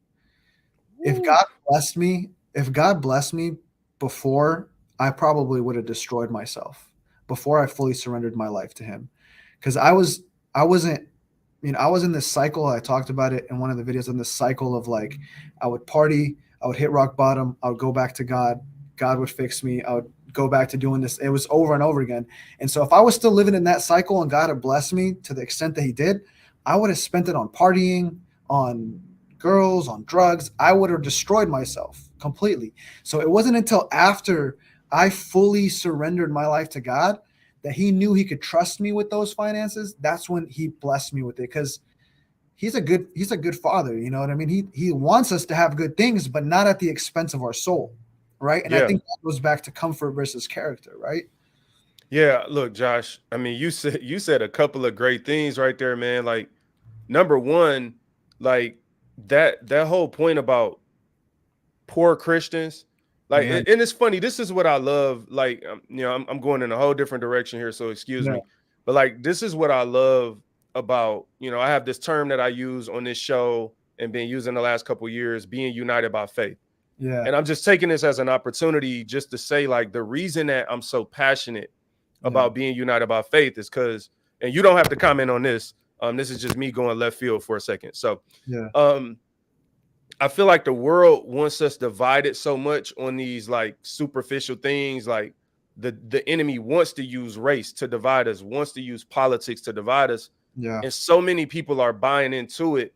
If Woo. God blessed me before, I probably would have destroyed myself before I fully surrendered my life to him. Because I wasn't, I was in this cycle. I talked about it in one of the videos, in this cycle of like, I would party, I would hit rock bottom, I would go back to God, God would fix me, I would go back to doing this. It was over and over again. And so if I was still living in that cycle and God had blessed me to the extent that he did, I would have spent it on partying, on girls, on drugs. I would have destroyed myself completely. So it wasn't until after I fully surrendered my life to God that he knew he could trust me with those finances. That's when he blessed me with it, because he's a good father. You know what I mean? He wants us to have good things, but not at the expense of our soul, right? And I Yeah. think that goes back to comfort versus character, right? Yeah. Look, Josh, I mean, you said a couple of great things right there, man. Like, number one, like that whole point about poor Christians. Like, Yeah, and it's funny. This is what I love. Like, I'm going in a whole different direction here, so excuse yeah, me. But like, this is what I love about. I have this term that I use on this show and been using the last couple of years, being united by faith. yeah, And I'm just taking this as an opportunity just to say, like, the reason that I'm so passionate yeah, about being united by faith is because, and you don't have to comment on this. This is just me going left field for a second. So, yeah, um, I feel like the world wants us divided so much on these like superficial things. Like the enemy wants to use race to divide us, wants to use politics to divide us. yeah, And so many people are buying into it.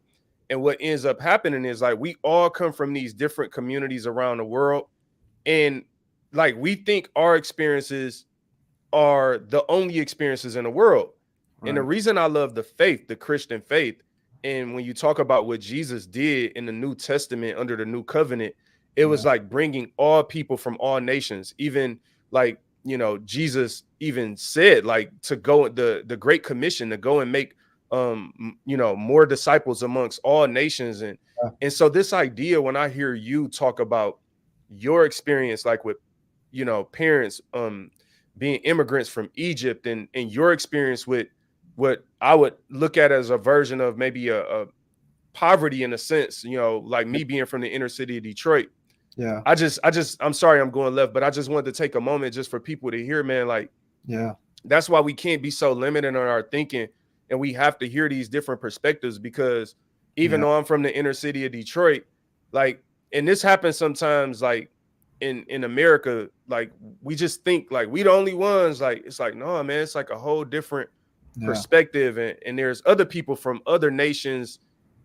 And what ends up happening is like we all come from these different communities around the world. And like we think our experiences are the only experiences in the world. And the right. reason I love the faith, the Christian faith, and when you talk about what Jesus did in the New Testament under the new covenant, it Yeah, was like bringing all people from all nations. Even like, Jesus even said like to go, the great commission to go and make more disciples amongst all nations. And so this idea, when I hear you talk about your experience like with parents being immigrants from Egypt, and your experience with what I would look at as a version of maybe a poverty in a sense, like me being from the inner city of Detroit. yeah, I'm sorry I'm going left, but I just wanted to take a moment just for people to hear, man, like yeah, that's why we can't be so limited on our thinking, and we have to hear these different perspectives, because even yeah, though I'm from the inner city of Detroit, like, and this happens sometimes, like in America, like we just think like we the only ones. Like it's like, no, man, it's like a whole different yeah, perspective, and there's other people from other nations,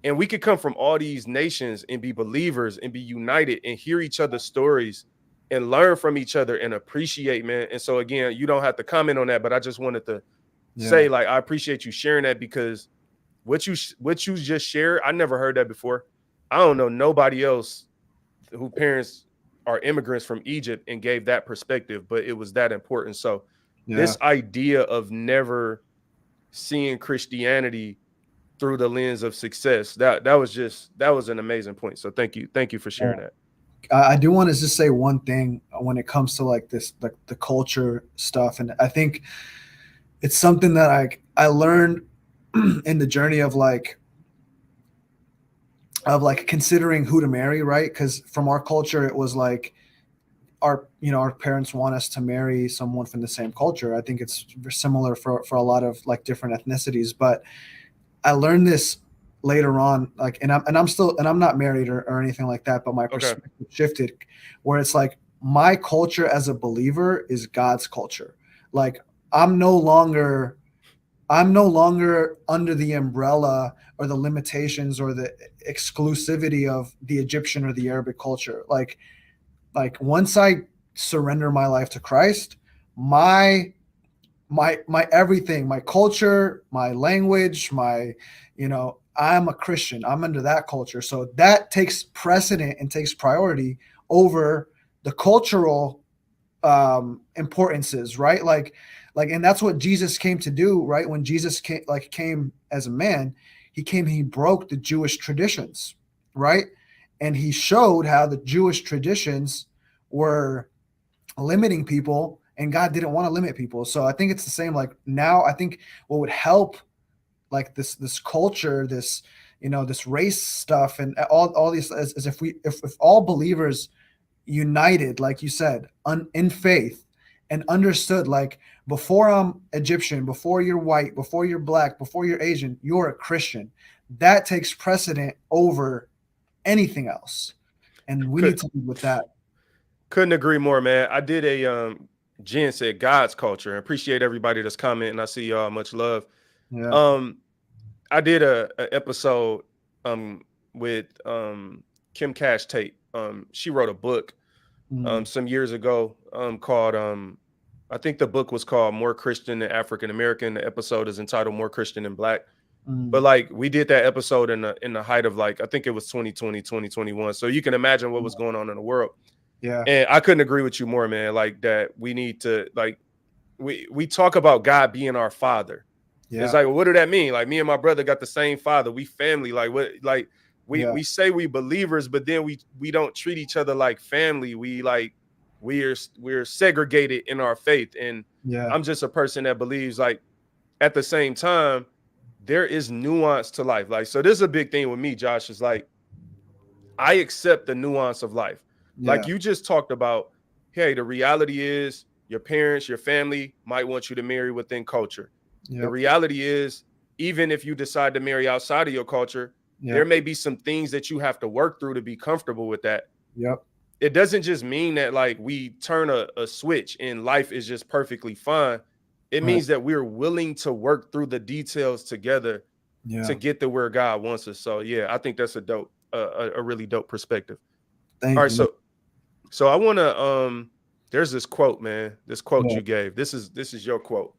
and we could come from all these nations and be believers and be united and hear each other's stories and learn from each other and appreciate, man. And so again, you don't have to comment on that, but I just wanted to yeah, say, like, I appreciate you sharing that, because what you just shared, I never heard that before. I don't know nobody else who parents are immigrants from Egypt and gave that perspective, but it was that important. So yeah. this idea of never seeing Christianity through the lens of success, that was an amazing point. So thank you for sharing that. I do want to just say one thing when it comes to like this, like the culture stuff, and I think it's something that I learned in the journey of like considering who to marry, right? Because from our culture, it was like our parents want us to marry someone from the same culture. I think it's similar for a lot of like different ethnicities, but I learned this later on, like, and I'm not married or anything like that, but my Okay. perspective shifted, where it's like my culture as a believer is God's culture. Like I'm no longer under the umbrella or the limitations or the exclusivity of the Egyptian or the Arabic culture. Like once I surrender my life to Christ, my everything, my culture, my language, I'm a Christian. I'm under that culture. So that takes precedent and takes priority over the cultural importances, right? And that's what Jesus came to do, right? When Jesus came as a man, he broke the Jewish traditions, right? And he showed how the Jewish traditions were limiting people, and God didn't want to limit people. So I think it's the same. Like now, I think what would help, like this culture, this race stuff, and all these, is if all believers united, like you said, in faith, and understood, like, before I'm Egyptian, before you're white, before you're black, before you're Asian, you're a Christian. That takes precedent over anything else, and we need Could to lead with that. couldn't agree more, man. I did a Jen said God's culture. I appreciate everybody that's commenting. I see y'all, much love. Yeah. I did a episode with Kim Cash Tate. She wrote a book some years ago called I think the book was called More Christian Than African American. The episode is entitled More Christian Than Black. But like, we did that episode in the height of, like, I think it was 2020, 2021. So you can imagine what was going on in the world. Yeah. And I couldn't agree with you more, man. Like, that we need to, like, we talk about God being our father. Yeah. It's like, well, what do that mean? Like, me and my brother got the same father. We family. Like, what? Like, we say we believers, but then we don't treat each other like family. We're segregated in our faith. And I'm just a person that believes, like, at the same time, there is nuance to life. Like, so this is a big thing with me, Josh, is like, I accept the nuance of life. Like you just talked about, hey, the reality is your parents, your family might want you to marry within culture. The reality is, even if you decide to marry outside of your culture, there may be some things that you have to work through to be comfortable with that. It doesn't just mean that, like, we turn a switch and life is just perfectly fine. It means that we're willing to work through the details together to get to where God wants us. So yeah, I think that's a really dope perspective. Thank All right, you. so I want to there's this quote, man. This quote you gave. This is your quote.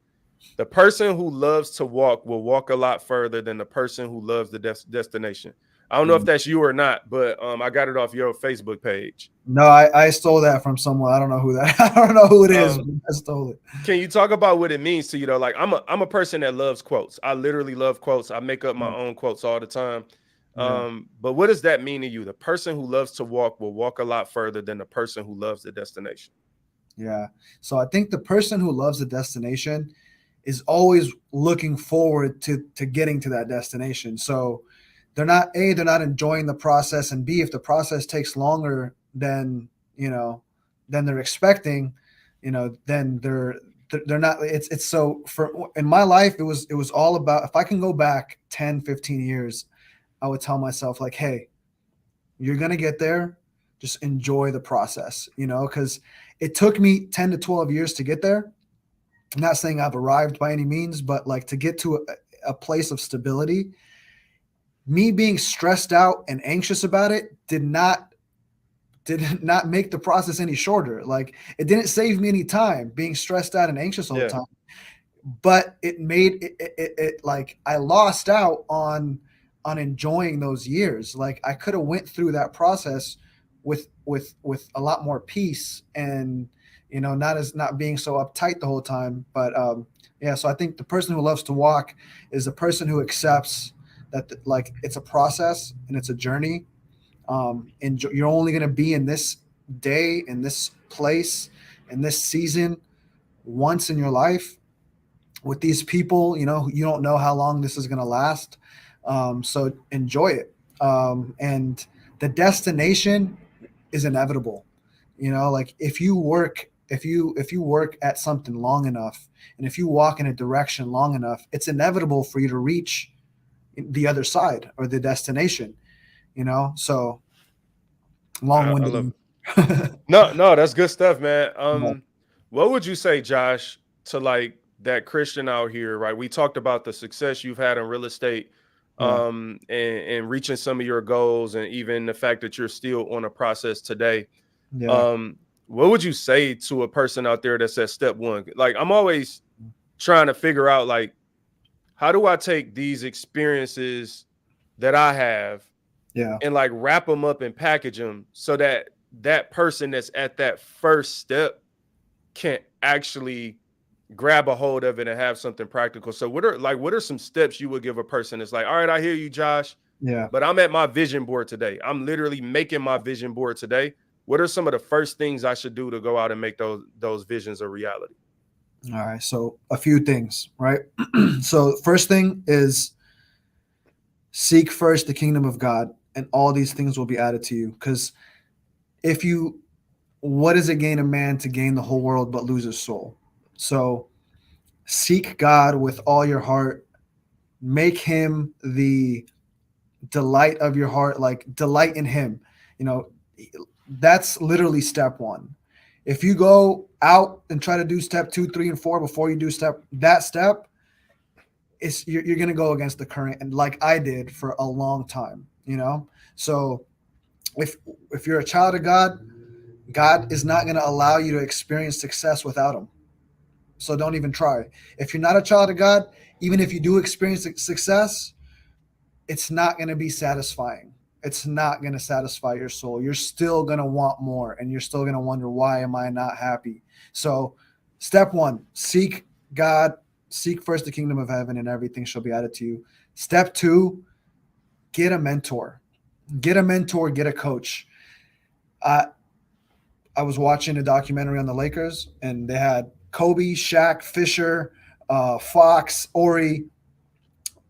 The person who loves to walk will walk a lot further than the person who loves the destination. I don't know if that's you or not, but I got it off your Facebook page. No, I stole that from someone. I don't know who that. I don't know who it is. But I stole it. Can you talk about what it means to you, though? Like, I'm a person that loves quotes. I literally love quotes. I make up my own quotes all the time. But what does that mean to you? The person who loves to walk will walk a lot further than the person who loves the destination. Yeah. So I think the person who loves the destination is always looking forward to getting to that destination. So they're not enjoying the process, and B, if the process takes longer than they're expecting, then they're not. It's so, for in my life, it was all about, if I can go back 10, 15 years, I would tell myself, like, hey, you're going to get there. Just enjoy the process, because it took me 10 to 12 years to get there. I'm not saying I've arrived by any means, but, like, to get to a place of stability, me being stressed out and anxious about it did not make the process any shorter. Like, it didn't save me any time being stressed out and anxious all the time, but it made it like I lost out on enjoying those years. Like, I could have went through that process with a lot more peace, and not being so uptight the whole time. But so I think the person who loves to walk is the person who accepts that, like, it's a process and it's a journey. And you're only going to be in this day, in this place, in this season once in your life with these people. You don't know how long this is going to last. So enjoy it. And the destination is inevitable. Like, if you work at something long enough, and if you walk in a direction long enough, it's inevitable for you to reach the other side or the destination. So long-winded. No, that's good stuff, man. What would you say, Josh, to, like, that Christian out here, right? We talked about the success you've had in real estate, and reaching some of your goals, and even the fact that you're still on a process today. what would you say to a person out there that says step one? Like, I'm always trying to figure out, like, how do I take these experiences that I have and like wrap them up and package them so that that person that's at that first step can actually grab a hold of it and have something practical. So what are some steps you would give a person that's like, all right, I hear you, Josh. Yeah. But I'm at my vision board today. I'm literally making my vision board today. What are some of the first things I should do to go out and make those visions a reality? All right. So a few things, right? So first thing is seek first the kingdom of God, and all these things will be added to you. Because what does it gain a man to gain the whole world but lose his soul? So seek God with all your heart. Make him the delight of your heart, like delight in him. That's literally step one. If you go out and try to do step 2, 3, and 4 before you do that step, you're going to go against the current, and like I did for a long time. So if you're a child of God, God is not going to allow you to experience success without him. So don't even try. If you're not a child of God, even if you do experience success, it's not going to be satisfying. It's not going to satisfy your soul. You're still going to want more, and you're still going to wonder, why am I not happy? So step 1, seek God, seek first the kingdom of heaven, and everything shall be added to you. Step 2, get a mentor. Get a coach. I was watching a documentary on the Lakers, and they had Kobe, Shaq, Fisher, Fox, Ori,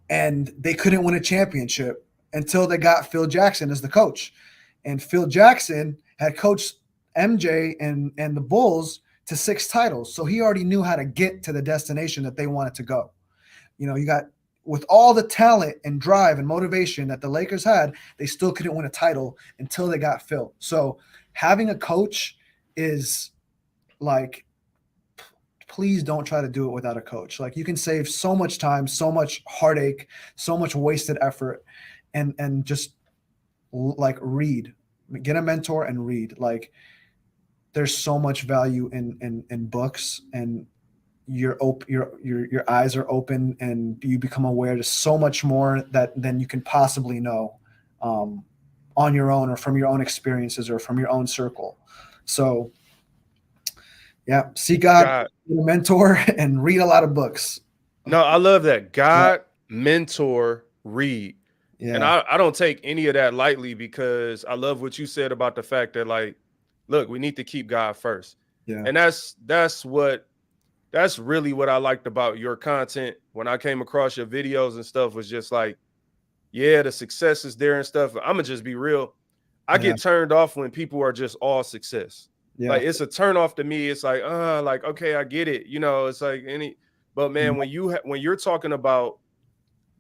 and they couldn't win a championship until they got Phil Jackson as the coach. And Phil Jackson had coached MJ and the Bulls to 6 titles. So he already knew how to get to the destination that they wanted to go. You got, with all the talent and drive and motivation that the Lakers had, they still couldn't win a title until they got Phil. So having a coach is like, please don't try to do it without a coach. Like, you can save so much time, so much heartache, so much wasted effort, and just like read, get a mentor and read. Like, there's so much value in books, and your eyes are open, and you become aware to so much more than you can possibly know on your own, or from your own experiences, or from your own circle. So yeah, seek God, get a mentor, and read a lot of books. No, I love that. God, mentor, read. Yeah. And I don't take any of that lightly, because I love what you said about the fact that, like, look, we need to keep God first. Yeah. And that's really what I liked about your content when I came across your videos and stuff, was just like, yeah, the success is there and stuff. I'm gonna just be real. I get turned off when people are just all success. Yeah. Like, it's a turn off to me. It's like, okay, I get it. It's like but man, when you're talking about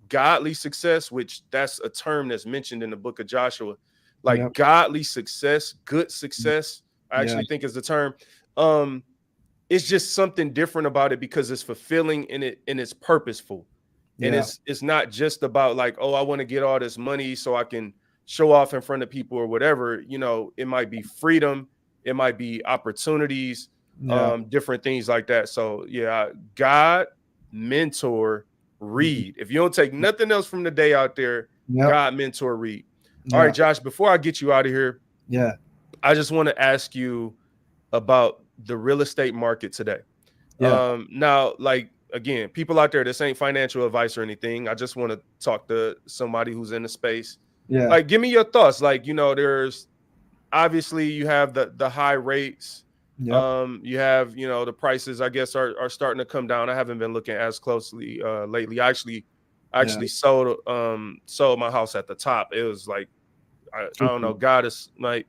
godly success, which that's a term that's mentioned in the book of Joshua, like godly success, good success, I actually think is the term. It's just something different about it, because it's fulfilling and it's purposeful. And it's not just about like, oh, I want to get all this money so I can show off in front of people or whatever. It might be freedom. It might be opportunities, different things like that. So yeah, God, mentor, read. If you don't take nothing else from the day out there, God, mentor, read. All right, Josh, before I get you out of here, I just want to ask you about the real estate market today. Now, like, again, people out there, this ain't financial advice or anything. I just want to talk to somebody who's in the space. Like, give me your thoughts. Like, there's obviously, you have the high rates. You have, the prices, I guess, are starting to come down. I haven't been looking as closely lately. I actually sold my house at the top. It was like, I don't know, God is like,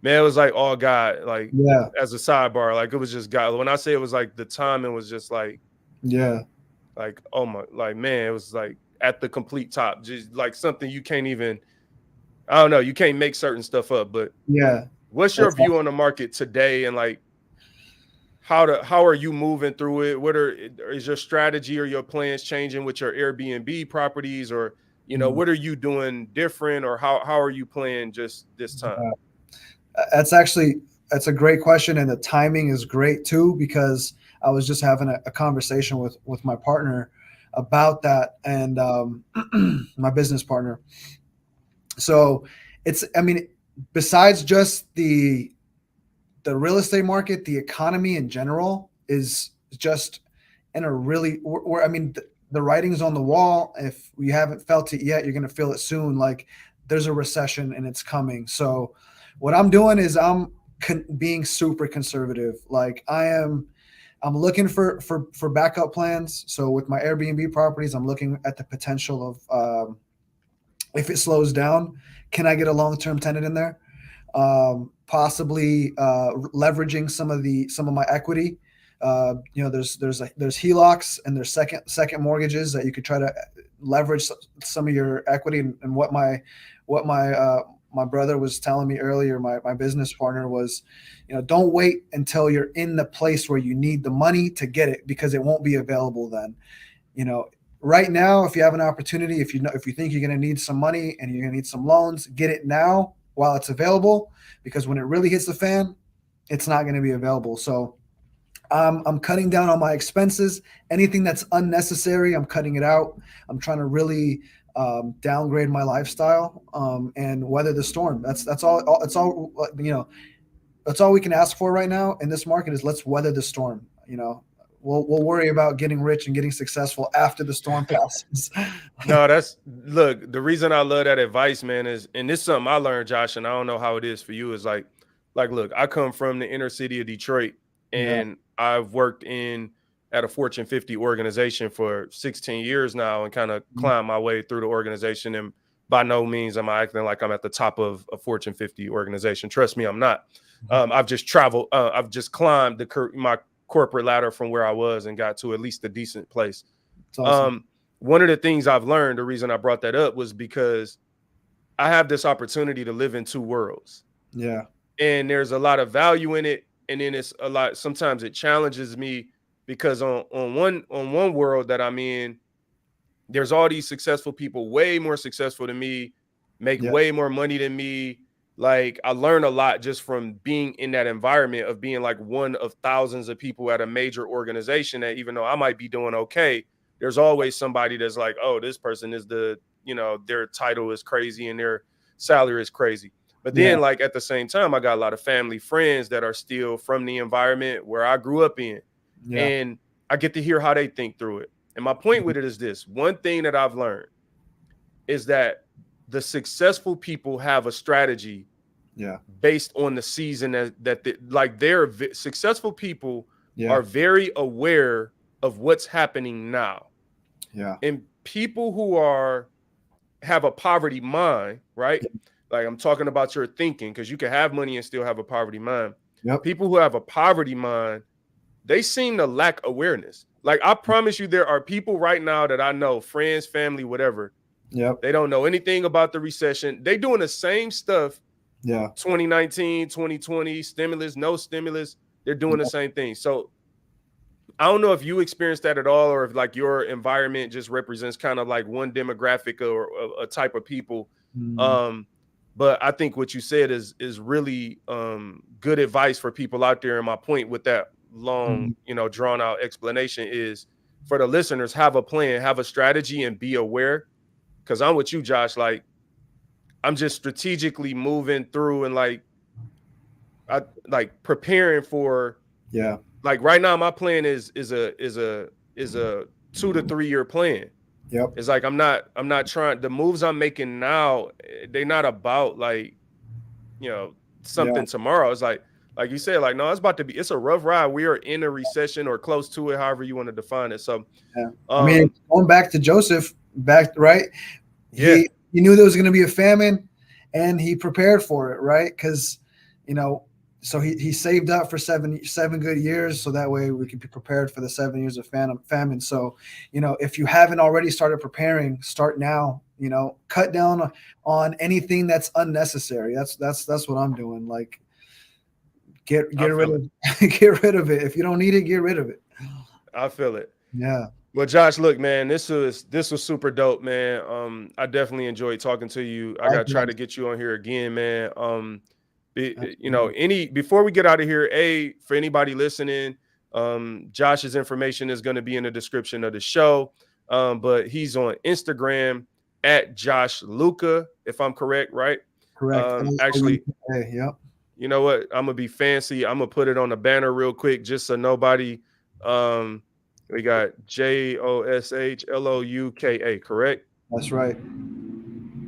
man, it was like all God, like, as a sidebar, like, it was just God. When I say it was like, the timing was just like, like, oh my, like, man, it was like at the complete top, just like something you can't even, I don't know, you can't make certain stuff up. But what's your view on the market today, and like, how are you moving through it? Is your strategy or your plans changing with your Airbnb properties, or what are you doing different, or how are you playing just this time? That's actually that's a great question, and the timing is great too, because I was just having a conversation with my partner about that, and my business partner. So I mean, besides just the real estate market, the economy in general is just in a really, I mean, the writing's on the wall. If we haven't felt it yet, you're going to feel it soon. Like, there's a recession and it's coming. So what I'm doing is I'm being super conservative. Like, I'm looking for backup plans. So with my Airbnb properties, I'm looking at the potential of, if it slows down, can I get a long-term tenant in there? Possibly leveraging some of my equity. There's HELOCs and there's second mortgages that you could try to leverage some of your equity. And what my brother was telling me earlier, my business partner, was, don't wait until you're in the place where you need the money to get it, because it won't be available then. Right now, if you have an opportunity, if you think you're going to need some money and you're going to need some loans, get it now while it's available, because when it really hits the fan, it's not going to be available. So I'm cutting down on my expenses. Anything that's unnecessary, I'm cutting it out. I'm trying to really downgrade my lifestyle and weather the storm. That's all. It's all. That's all we can ask for right now in this market, is let's weather the storm. We'll worry about getting rich and getting successful after the storm passes. No, look, the reason I love that advice, man, is, and this is something I learned, Josh, and I don't know how it is for you, is like, look, I come from the inner city of Detroit, and I've worked at a Fortune 50 organization for 16 years now, and kind of climbed my way through the organization. And by no means am I acting like I'm at the top of a Fortune 50 organization. Trust me, I'm not. I've just traveled. I've just climbed my corporate ladder from where I was and got to at least a decent place. Awesome. One of the things I've learned, the reason I brought that up, was because I have this opportunity to live in two worlds. Yeah. And there's a lot of value in it. And then sometimes it challenges me, because on one world that I'm in, there's all these successful people, way more successful than me, make way more money than me. Like, I learned a lot just from being in that environment of being like one of thousands of people at a major organization, that even though I might be doing okay, there's always somebody that's like, oh, this person is their title is crazy and their salary is crazy. But then like at the same time, I got a lot of family friends that are still from the environment where I grew up in. And I get to hear how they think through it. And my point with it is this: one thing that I've learned is that the successful people have a strategy based on the season they're successful people are very aware of what's happening now. And people who have a poverty mind, right? Like, I'm talking about your thinking, because you can have money and still have a poverty mind. People who have a poverty mind, they seem to lack awareness. Like, I promise you, there are people right now that I know, friends, family, whatever. They don't know anything about the recession. They doing the same stuff. 2019, 2020, stimulus, no stimulus. They're doing the same thing. So I don't know if you experienced that at all, or if like your environment just represents kind of like one demographic or a type of people. But I think what you said is really good advice for people out there. And my point with that long, drawn out explanation is, for the listeners, have a plan, have a strategy, and be aware. Because I'm with you, Josh. Like, I'm just strategically moving through and like preparing for. Like, right now, my plan is a 2 to 3 year plan. It's like I'm not trying. The moves I'm making now, they're not about like, something tomorrow. It's like you said, like, no, it's a rough ride. We are in a recession or close to it, however you want to define it. So I mean, going back to Joseph, right? He knew there was going to be a famine, and he prepared for it, right? Because, so he saved up for seven good years, so that way we could be prepared for the 7 years of famine. So, if you haven't already started preparing, start now. Cut down on anything that's unnecessary. That's what I'm doing. Like, get rid of it. If you don't need it, get rid of it. I feel it. Yeah. Well, Josh, look, man, this was super dope, man. I definitely enjoyed talking to you. I gotta try to get you on here again, man. You know, before we get out of here, for anybody listening, Josh's information is going to be in the description of the show. But he's on Instagram at Josh Louka, if I'm correct, right? Correct. Actually, yep. you know what? I'm gonna be fancy. I'm gonna put it on the banner real quick, just so nobody. We got JoshLouka, correct? That's right.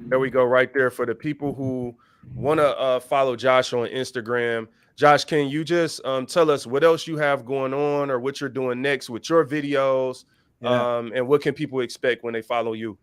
There we go, right there for the people who want to follow Josh on Instagram. Josh, can you just tell us what else you have going on, or what you're doing next with your videos, and what can people expect when they follow you?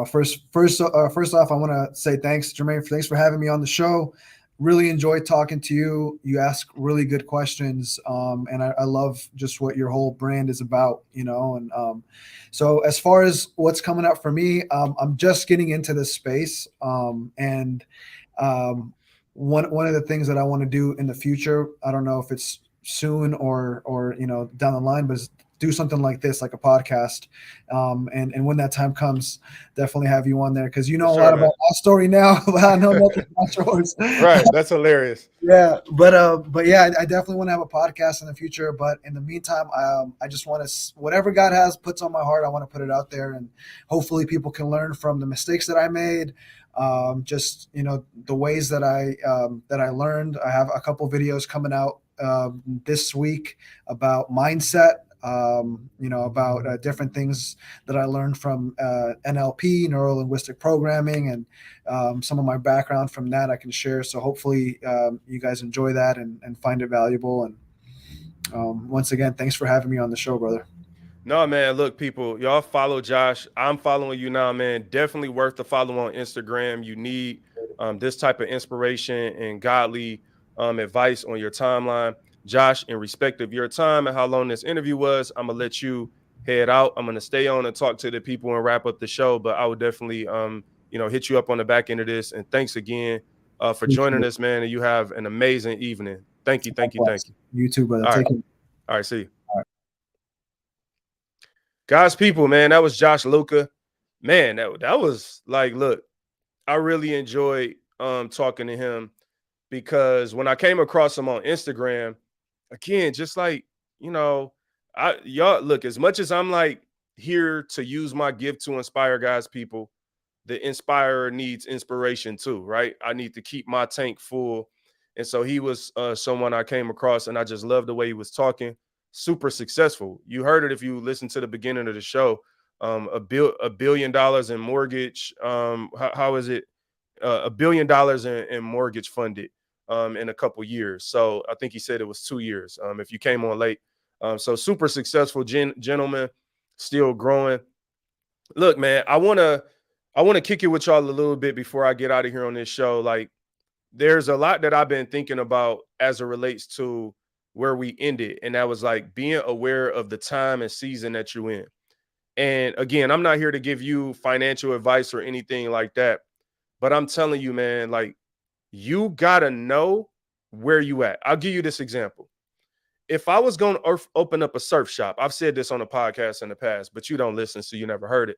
First off, I want to say thanks, Jermaine. Thanks for having me on the show. Really enjoyed talking to you. You ask really good questions, and I love just what your whole brand is about, you know. And so as far as what's coming up for me, I'm just getting into this space, and one of the things that I want to do in the future, I don't know if it's soon or you know, down the line, but do something like this, like a podcast. And when that time comes, definitely have you on there, because you know a lot about my story now, but I know nothing about yours. Right. That's hilarious. Yeah. But yeah, I definitely want to have a podcast in the future. But in the meantime, I just want to, whatever God puts on my heart, I want to put it out there, and hopefully people can learn from the mistakes that I made. Just, you know, the ways that I learned. I have a couple videos coming out this week about mindset, you know, about different things that I learned from NLP, neuro linguistic programming, and some of my background from that I can share. So hopefully you guys enjoy that and find it valuable. And once again, thanks for having me on the show, brother. No, man, look, people, y'all follow Josh. I'm following you now, man. Definitely worth the follow on Instagram. You need this type of inspiration and godly advice on your timeline. Josh, in respect of your time and how long this interview was, I'm going to let you head out. I'm going to stay on and talk to the people and wrap up the show, but I would definitely, you know, hit you up on the back end of this. And thanks again for joining us, man. And you have an amazing evening. Thank you. Thank you. Thank you. You too, brother. All Take right. care. All right. See you. Guys, people, man, that was Josh Louka. Man, that was like, look, I really enjoyed talking to him, because when I came across him on Instagram, again, just like, you know, y'all look, as much as I'm like here to use my gift to inspire guys, people, the inspirer needs inspiration too, right? I need to keep my tank full. And so he was someone I came across, and I just loved the way he was talking. Super successful. You heard it if you listened to the beginning of the show. $1 billion in mortgage. How is it? $1 billion in mortgage funded in a couple years. So I think he said it was 2 years. If you came on late, so super successful gentleman, still growing. Look, man, I wanna kick it with y'all a little bit before I get out of here on this show. Like, there's a lot that I've been thinking about as it relates to where we ended, and that was like being aware of the time and season that you're in. And again, I'm not here to give you financial advice or anything like that, but I'm telling you, man, like, you gotta know where you at. I'll give you this example. If I was going to open up a surf shop, I've said this on a podcast in the past, but you don't listen, so you never heard it.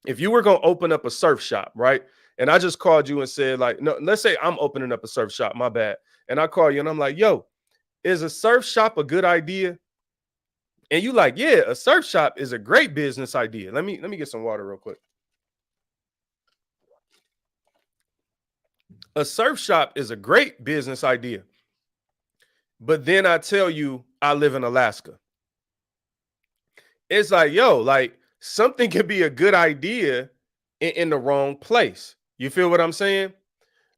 If you were going to open up a surf shop, right? And I just called you and said, like, no, let's say I'm opening up a surf shop, my bad. And I call you and I'm like, yo, is a surf shop a good idea? And you like, yeah, a surf shop is a great business idea. Let me get some water real quick. A surf shop is a great business idea. But then I tell you, I live in Alaska. It's like, yo, like, something could be a good idea in the wrong place. You feel what I'm saying?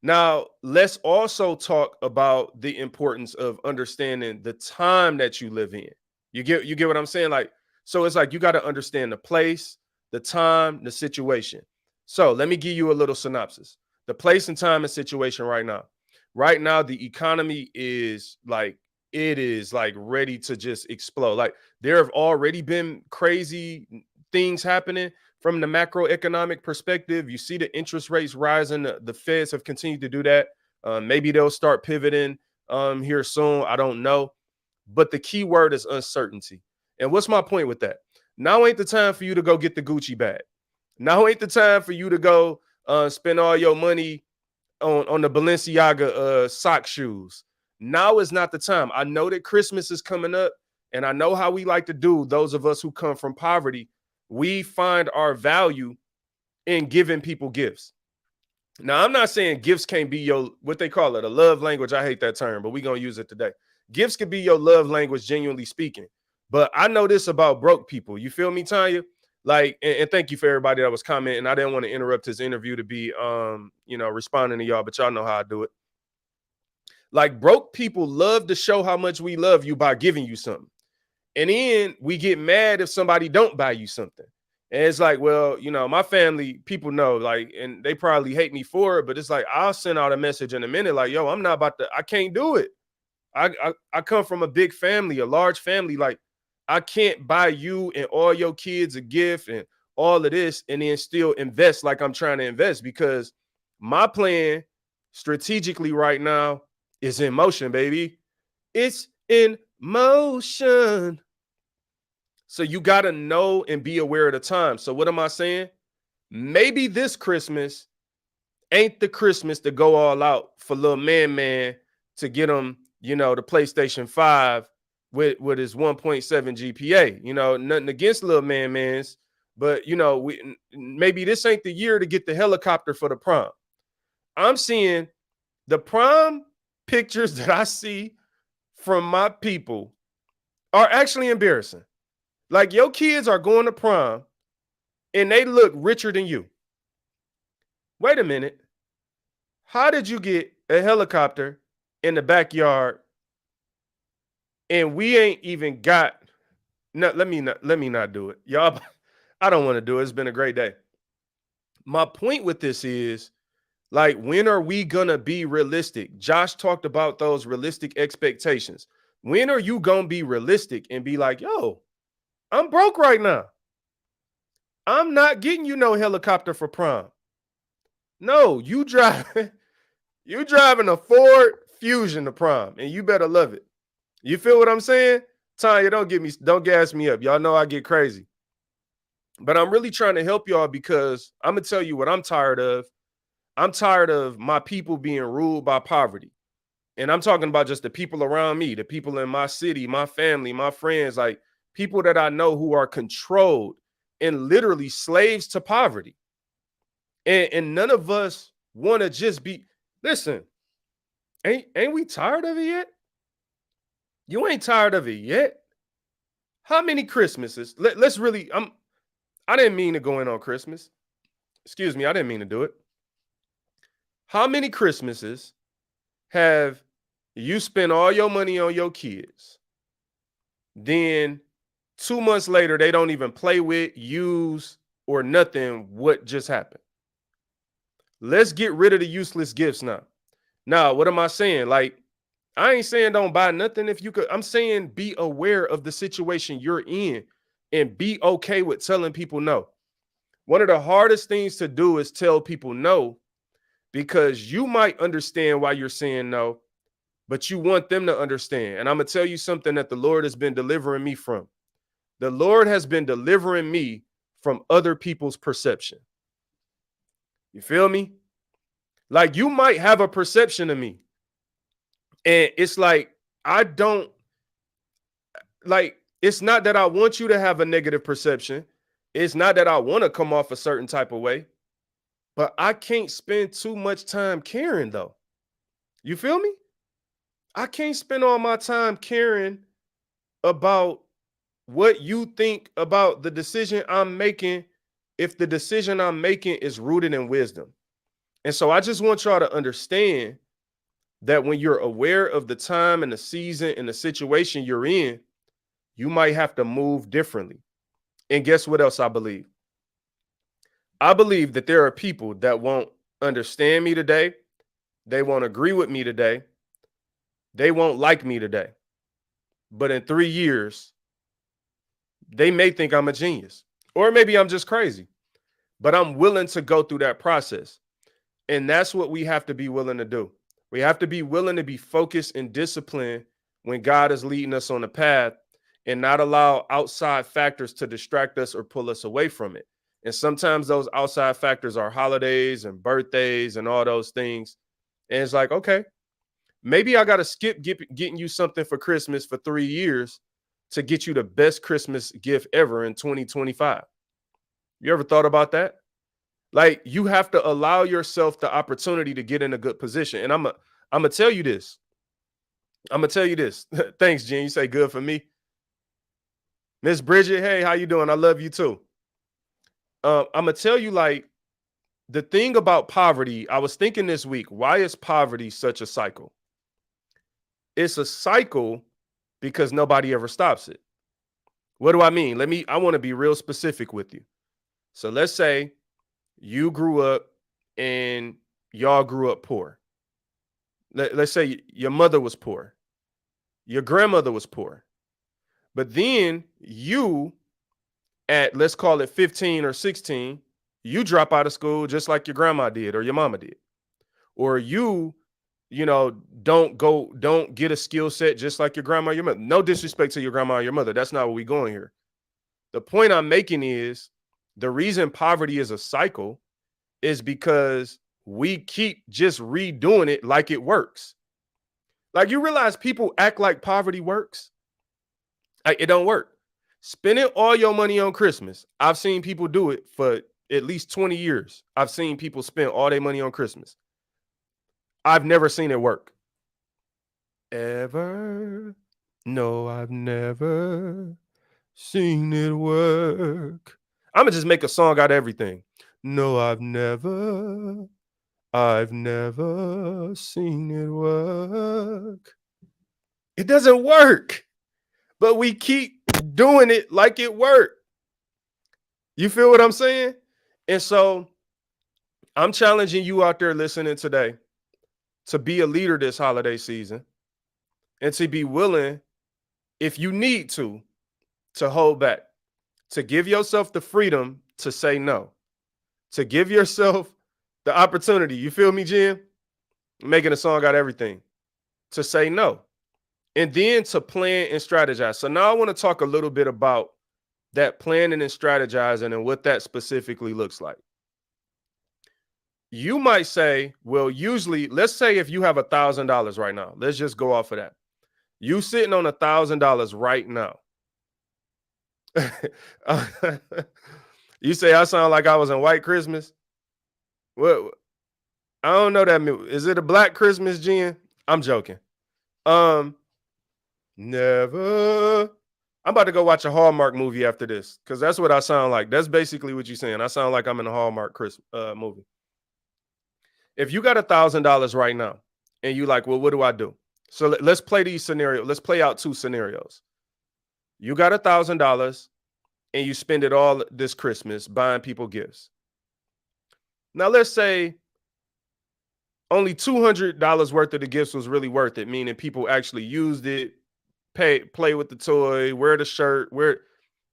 Now, let's also talk about the importance of understanding the time that you live in. You get what I'm saying? Like, so it's like you got to understand the place, the time, the situation. So let me give you a little synopsis. The place and time and situation right now. Right now, the economy is like, it is like ready to just explode. Like, there have already been crazy things happening from the macroeconomic perspective. You see the interest rates rising. The Feds have continued to do that. Maybe they'll start pivoting here soon. I don't know. But the key word is uncertainty. And what's my point with that? Now ain't the time for you to go get the Gucci bag. Now ain't the time for you to go spend all your money on the Balenciaga sock shoes. Now is not the time. I know that Christmas is coming up, and I know how we like to do, those of us who come from poverty. We find our value in giving people gifts. Now, I'm not saying gifts can't be your, what they call it, a love language. I hate that term, but we're going to use it today. Gifts could be your love language, genuinely speaking. But I know this about broke people. You feel me, Tanya? Like, and thank you for everybody that was commenting. I didn't want to interrupt his interview to be, responding to y'all, but y'all know how I do it. Like, broke people love to show how much we love you by giving you something. And then we get mad if somebody don't buy you something. And it's like, well, my family, people know, like, and they probably hate me for it, but it's like, I'll send out a message in a minute, like, yo, I'm not about to, I can't do it. I come from a big family, a large family. Like, I can't buy you and all your kids a gift and all of this and then still invest like I'm trying to invest, because my plan strategically right now is in motion, baby. It's in motion. So you got to know and be aware of the time. So what am I saying? Maybe this Christmas ain't the Christmas to go all out for little man to get him, the PlayStation 5 with his 1.7 GPA. Nothing against little mans, but maybe this ain't the year to get the helicopter for the prom. I'm seeing the prom pictures that I see from my people are actually embarrassing. Like, your kids are going to prom and they look richer than you. Wait a minute. How did you get a helicopter in the backyard and we ain't even got, no, let me not do it. Y'all, I don't want to do it. It's been a great day. My point with this is, like, when are we going to be realistic? Josh talked about those realistic expectations. When are you going to be realistic and be like, yo, I'm broke right now. I'm not getting you no helicopter for prom. No, you driving a Ford Fusion to prom, and you better love it. You feel what I'm saying? Tanya, don't gas me up. Y'all know I get crazy. But I'm really trying to help y'all, because I'm going to tell you what I'm tired of. I'm tired of my people being ruled by poverty. And I'm talking about just the people around me, the people in my city, my family, my friends, like people that I know who are controlled and literally slaves to poverty. And none of us want to just be, listen, ain't we tired of it yet? You ain't tired of it yet? How many Christmases? Let's really, I didn't mean to go in on Christmas. Excuse me, I didn't mean to do it. How many Christmases have you spent all your money on your kids? Then 2 months later, they don't even play with, use, or nothing. What just happened? Let's get rid of the useless gifts now. Now, what am I saying? Like, I ain't saying don't buy nothing if you could. I'm saying be aware of the situation you're in and be okay with telling people no. One of the hardest things to do is tell people no, because you might understand why you're saying no, but you want them to understand. And I'm going to tell you something that the Lord has been delivering me from. The Lord has been delivering me from other people's perception. You feel me? Like, you might have a perception of me, and it's like, it's not that I want you to have a negative perception. It's not that I want to come off a certain type of way, but I can't spend too much time caring, though. You feel me? I can't spend all my time caring about what you think about the decision I'm making if the decision I'm making is rooted in wisdom. And so I just want y'all to understand that when you're aware of the time and the season and the situation you're in, you might have to move differently. And guess what else I believe? I believe that there are people that won't understand me today. They won't agree with me today. They won't like me today. But in 3 years, they may think I'm a genius, or maybe I'm just crazy, but I'm willing to go through that process. And that's what we have to be willing to do. We have to be willing to be focused and disciplined when God is leading us on the path, and not allow outside factors to distract us or pull us away from it. And sometimes those outside factors are holidays and birthdays and all those things. And it's like, okay, maybe I got to skip getting you something for Christmas for 3 years to get you the best Christmas gift ever in 2025. You ever thought about that? Like, you have to allow yourself the opportunity to get in a good position. And I'm gonna tell you this. I'm gonna tell you this. Thanks, Jen. You say good for me. Miss Bridget, hey, how you doing? I love you too. I'm gonna tell you, like, the thing about poverty, I was thinking this week, why is poverty such a cycle? It's a cycle because nobody ever stops it. What do I mean? I want to be real specific with you. So let's say you grew up and y'all grew up poor. Let's say your mother was poor. Your grandmother was poor. But then you, at let's call it 15 or 16, you drop out of school just like your grandma did or your mama did. Or don't get a skill set just like your grandma or your mother. No disrespect to your grandma or your mother. That's not what we're going here. The point I'm making is the reason poverty is a cycle is because we keep just redoing it like it works. Like, you realize people act like poverty works? Like, it don't work. Spending all your money on Christmas. I've seen people do it for at least 20 years. I've seen people spend all their money on Christmas. I've never seen it work. Ever? No, I've never seen it work. I'm gonna just make a song out of everything. No, I've never seen it work. It doesn't work, but we keep doing it like it worked. You feel what I'm saying? And so I'm challenging you out there listening today to be a leader this holiday season and to be willing, if you need to hold back, to give yourself the freedom to say no, to give yourself the opportunity. You feel me, Jen? I'm making a song out of everything. To say no. And then to plan and strategize. So now I want to talk a little bit about that planning and strategizing and what that specifically looks like. You might say, well, usually, let's say if you have $1,000 right now, let's just go off of that. You sitting on $1,000 right now. You say I sound like I was in White Christmas? Well, I don't know that. Is it a Black Christmas, Jen? I'm joking. Never. I'm about to go watch a Hallmark movie after this because that's what I sound like. That's basically what you're saying. I sound like I'm in a Hallmark Christmas movie. If you got $1,000 right now and you like, well, what do I do? So let's play these scenarios. Let's play out two scenarios. You got $1,000 and you spend it all this Christmas buying people gifts. Now, let's say only $200 worth of the gifts was really worth it, meaning people actually used it, play with the toy, wear the shirt,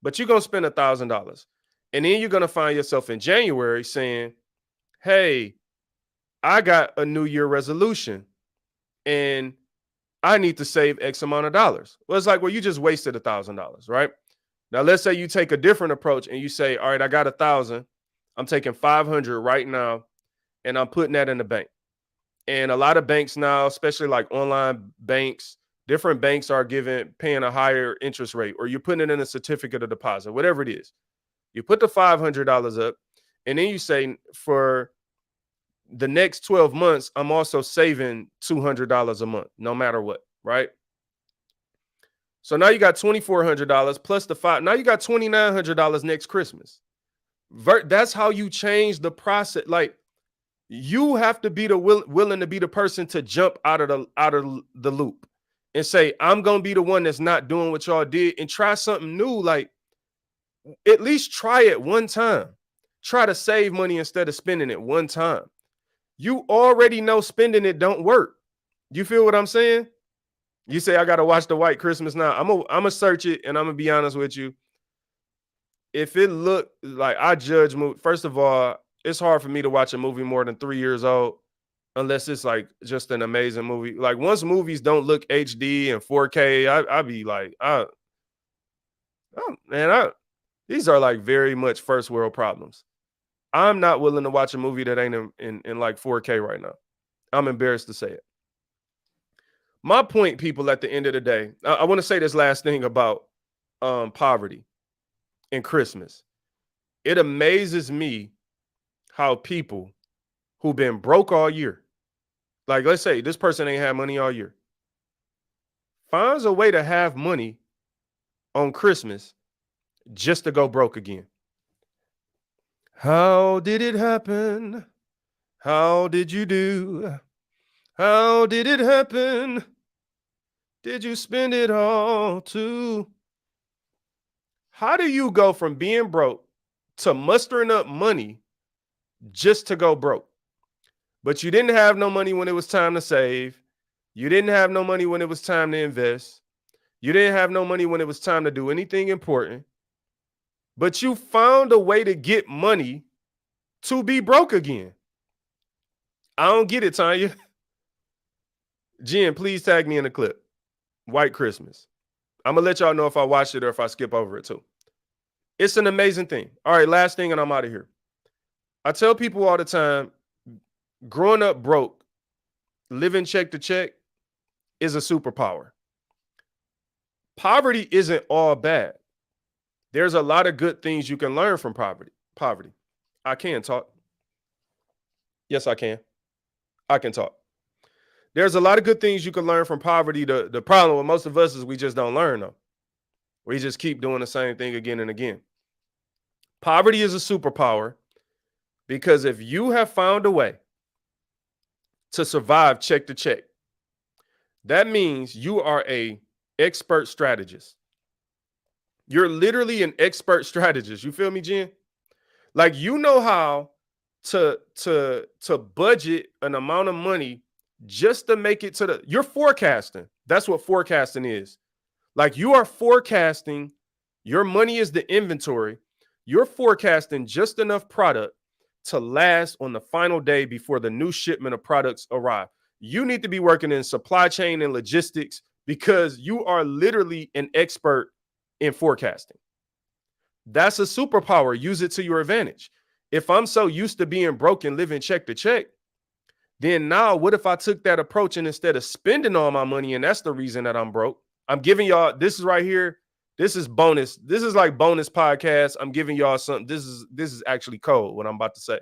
but you're going to spend $1,000. And then you're going to find yourself in January saying, hey, I got a New Year resolution and I need to save X amount of dollars. Well, it's like, well, you just wasted $1,000, right? Now, let's say you take a different approach and you say, all right, I got 1,000. I'm taking 500 right now and I'm putting that in the bank. And a lot of banks now, especially like online banks, different banks are paying a higher interest rate, or you're putting it in a certificate of deposit, whatever it is. You put the $500 up and then you say, for the next 12 months, I'm also saving $200 a month, no matter what, right? So now you got $2,400 plus the five. Now you got $2,900 next Christmas. That's how you change the process. Like, you have to be willing to be the person to jump out of the loop and say, I'm gonna be the one that's not doing what y'all did and try something new. Like, at least try it one time. Try to save money instead of spending it one time. You already know spending it don't work. You feel what I'm saying? You say, I got to watch the White Christmas now. I'm going to search it, and I'm going to be honest with you. If it looked like I judge movie, first of all, it's hard for me to watch a movie more than 3 years old unless it's like just an amazing movie. Like, once movies don't look HD and 4K, I be like, these are like very much first world problems. I'm not willing to watch a movie that ain't in like 4K right now. I'm embarrassed to say it. My point, people, at the end of the day, I want to say this last thing about poverty and Christmas. It amazes me how people who've been broke all year, like let's say this person ain't had money all year, finds a way to have money on Christmas just to go broke again. How did it happen? How did you do? How did it happen? Did you spend it all too? How do you go from being broke to mustering up money just to go broke? But you didn't have no money when it was time to save. You didn't have no money when it was time to invest. You didn't have no money when it was time to do anything important. But you found a way to get money to be broke again. I don't get it, Tanya. Jen, please tag me in the clip. White Christmas. I'm going to let y'all know if I watched it or if I skip over it too. It's an amazing thing. All right, last thing and I'm out of here. I tell people all the time, growing up broke, living check to check is a superpower. Poverty isn't all bad. There's a lot of good things you can learn from poverty. I can talk. Yes, I can. I can talk. There's a lot of good things you can learn from poverty. The problem with most of us is we just don't learn them. We just keep doing the same thing again and again. Poverty is a superpower because if you have found a way to survive check to check, that means you are an expert strategist. You're literally an expert strategist. You feel me, Jen? Like you know how to budget an amount of money just to make it to you're forecasting. That's what forecasting is. Like you are forecasting, your money is the inventory. You're forecasting just enough product to last on the final day before the new shipment of products arrive. You need to be working in supply chain and logistics because you are literally an expert in forecasting. That's a superpower. Use it to your advantage. If I'm so used to being broke and living check to check, then now what if I took that approach and instead of spending all my money, and that's the reason that I'm broke, I'm giving y'all, this is right here. This is bonus. This is like bonus podcast. I'm giving y'all something. This is actually cold, what I'm about to say.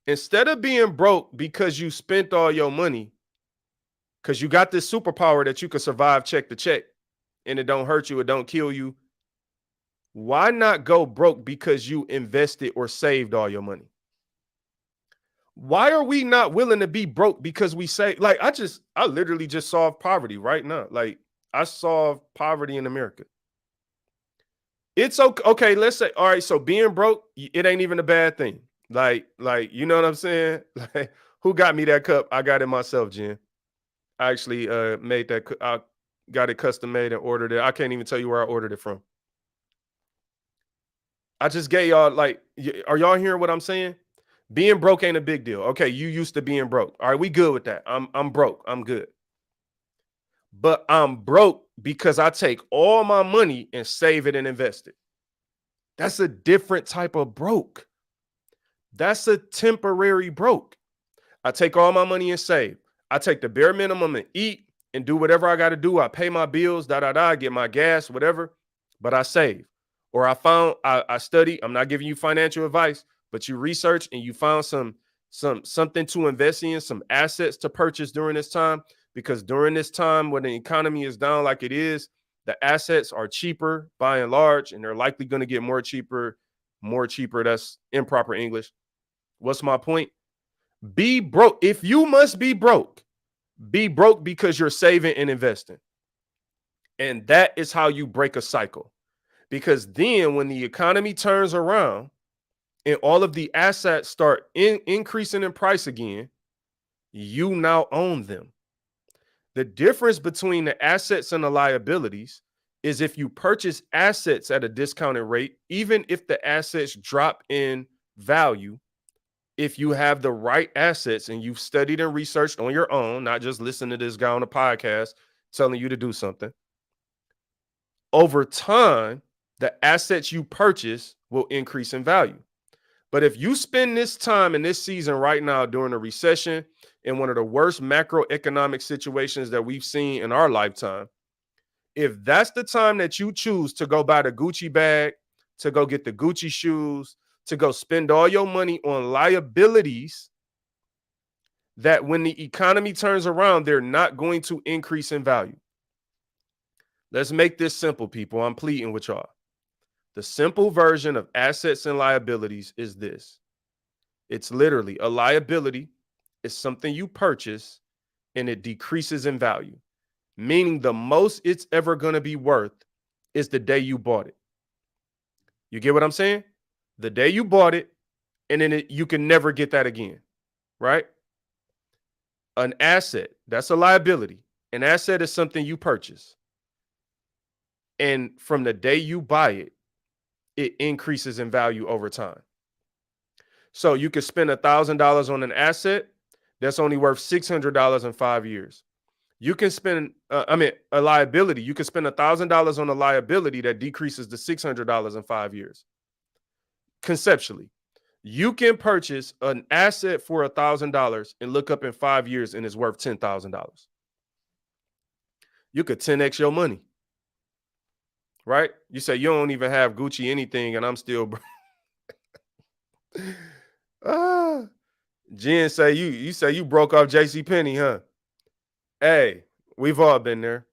Instead of being broke because you spent all your money, because you got this superpower that you can survive check to check and it don't hurt you, it don't kill you, why not go broke because you invested or saved all your money? Why are we not willing to be broke because we say, like, I literally just solved poverty right now. Like, I solved poverty in America. It's okay. Okay, let's say, all right, so being broke, it ain't even a bad thing. Like, you know what I'm saying? Like, who got me that cup? I got it myself, Jen. I actually made that. I got it custom made and ordered it. I can't even tell you where I ordered it from. I just gave y'all, like, are y'all hearing what I'm saying? Being broke ain't a big deal. Okay, you used to being broke. All right, we good with that. I'm broke. I'm good. But I'm broke because I take all my money and save it and invest it. That's a different type of broke. That's a temporary broke. I take all my money and save. I take the bare minimum and eat and do whatever I got to do. I pay my bills, get my gas, whatever, but I save. Or I study. I'm not giving you financial advice, but you research and you found something to invest in, some assets to purchase during this time, because during this time when the economy is down like it is, the assets are cheaper by and large, and they're likely going to get more cheaper. That's improper English. What's my point? Be broke. If you must be broke because you're saving and investing. And that is how you break a cycle. Because then when the economy turns around and all of the assets start increasing in price again, you now own them. The difference between the assets and the liabilities is if you purchase assets at a discounted rate, even if the assets drop in value, if you have the right assets and you've studied and researched on your own, not just listen to this guy on a podcast telling you to do something, over time, the assets you purchase will increase in value. But if you spend this time in this season right now during a recession in one of the worst macroeconomic situations that we've seen in our lifetime, if that's the time that you choose to go buy the Gucci bag, to go get the Gucci shoes, to go spend all your money on liabilities that when the economy turns around, they're not going to increase in value. Let's make this simple, people. I'm pleading with y'all. The simple version of assets and liabilities is this. It's literally a liability is something you purchase and it decreases in value, meaning the most it's ever going to be worth is the day you bought it. You get what I'm saying? The day you bought it, and then you can never get that again, right? An asset, that's a liability. An asset is something you purchase. And from the day you buy it, it increases in value over time. So you could spend $1,000 on an asset that's only worth $600 in 5 years. You can spend, a liability. You can spend $1,000 on a liability that decreases to $600 in 5 years. Conceptually, you can purchase an asset for $1,000 and look up in 5 years and it's worth $10,000. You could 10x your money, right? You say you don't even have Gucci anything, and I'm still. Jen say you say you broke off JCPenney, huh? Hey, we've all been there.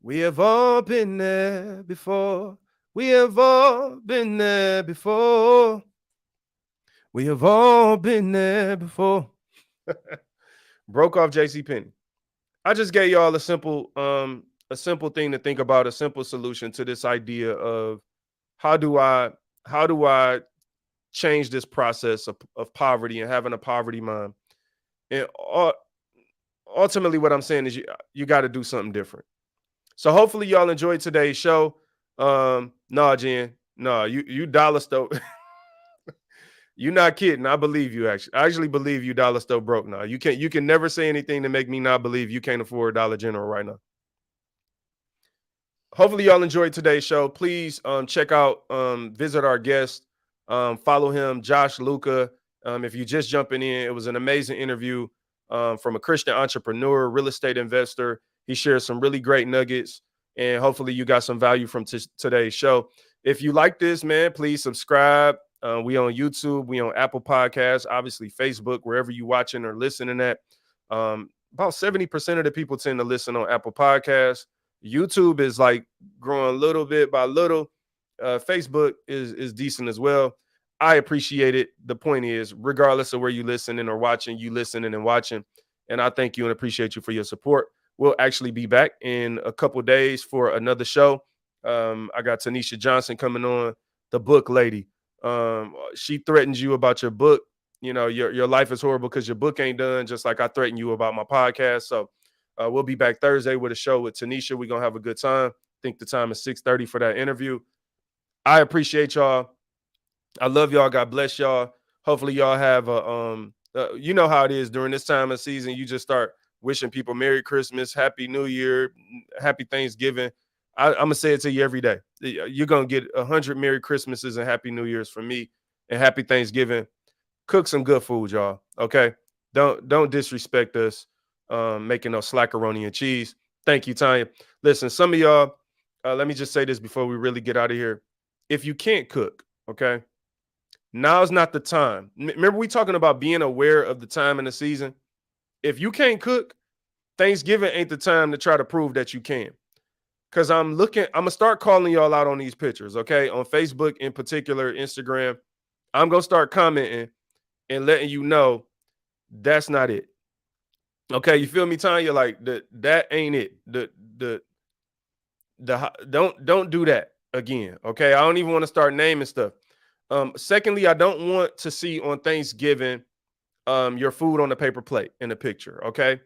We have all been there before. We have all been there before. We have all been there before. Broke off JCPenney. I just gave y'all a simple thing to think about, a simple solution to this idea of how do I change this process of poverty and having a poverty mind. And ultimately what I'm saying is you got to do something different. So hopefully y'all enjoyed today's show. Nah, Jen. Nah, you dollar store. You're not kidding. I believe you actually. I actually believe you dollar store broke now. You can never say anything to make me not believe you can't afford Dollar General right now. Hopefully y'all enjoyed today's show. Please check out, visit our guest, follow him, Josh Louka. If you're just jumping in, it was an amazing interview from a Christian entrepreneur, real estate investor. He shared some really great nuggets, and hopefully you got some value from today's show. If you like this, man, please subscribe. We on YouTube, we on Apple Podcasts, obviously Facebook, wherever you watching or listening at. About 70% of the people tend to listen on Apple Podcasts. YouTube is like growing little bit by little. Facebook is decent as well. I appreciate it. The point is, regardless of where you listening or watching, you listening and watching. And I thank you and appreciate you for your support. We'll actually be back in a couple days for another show. I got Tanisha Johnson coming on, the book lady. She threatens you about your book. You know, your life is horrible because your book ain't done, just like I threatened you about my podcast. So we'll be back Thursday with a show with Tanisha. We're going to have a good time. I think the time is 6:30 for that interview. I appreciate y'all. I love y'all. God bless y'all. Hopefully y'all have you know how it is during this time of season. You just start wishing people Merry Christmas, Happy New Year, Happy Thanksgiving. I'm going to say it to you every day. You're going to get 100 Merry Christmases and Happy New Years from me, and Happy Thanksgiving. Cook some good food, y'all. Okay. Don't disrespect us. Making no slackeroni and cheese. Thank you, Tanya. Listen, some of y'all, let me just say this before we really get out of here. If you can't cook, okay, now's not the time. Remember, we talking about being aware of the time in the season. If you can't cook, Thanksgiving ain't the time to try to prove that you can. Because I'm going to start calling y'all out on these pictures, okay? On Facebook in particular, Instagram. I'm going to start commenting and letting you know that's not it. Okay, you feel me, Tanya? Like that ain't it. Don't do that again. Okay, I don't even want to start naming stuff. Secondly, I don't want to see on Thanksgiving your food on the paper plate in the picture. Okay,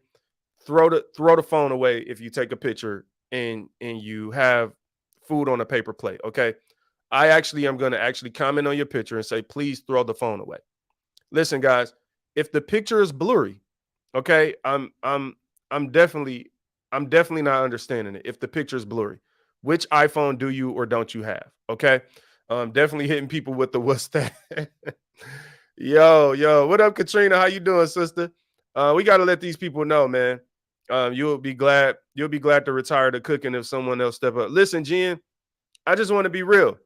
throw the phone away if you take a picture and you have food on a paper plate. Okay, I actually am going to actually comment on your picture and say, please throw the phone away. Listen, guys, if the picture is blurry, okay, I'm definitely not understanding it. If the picture is blurry, which iPhone do you or don't you have? Okay, definitely hitting people with the what's that? Yo, what up, Katrina? How you doing, sister? We got to let these people know, man. You'll be glad to retire to cooking if someone else step up. Listen, Jen, I just want to be real.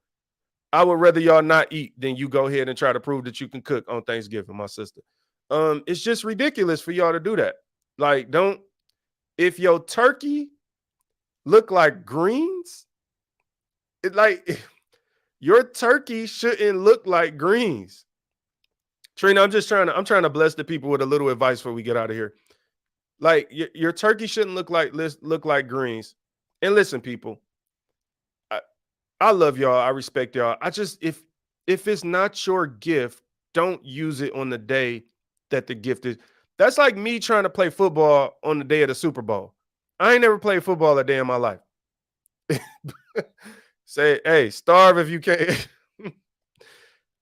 I would rather y'all not eat than you go ahead and try to prove that you can cook on Thanksgiving, my sister. It's just ridiculous for y'all to do that. Like, don't if your turkey look like greens, it like your turkey shouldn't look like greens. Trina, I'm trying to bless the people with a little advice before we get out of here. Like your turkey shouldn't look like greens. And listen, people, I love y'all. I respect y'all. I just if it's not your gift, don't use it on the day that the gift is. That's like me trying to play football on the day of the Super Bowl. I ain't never played football a day in my life. Say, hey, starve if you can't.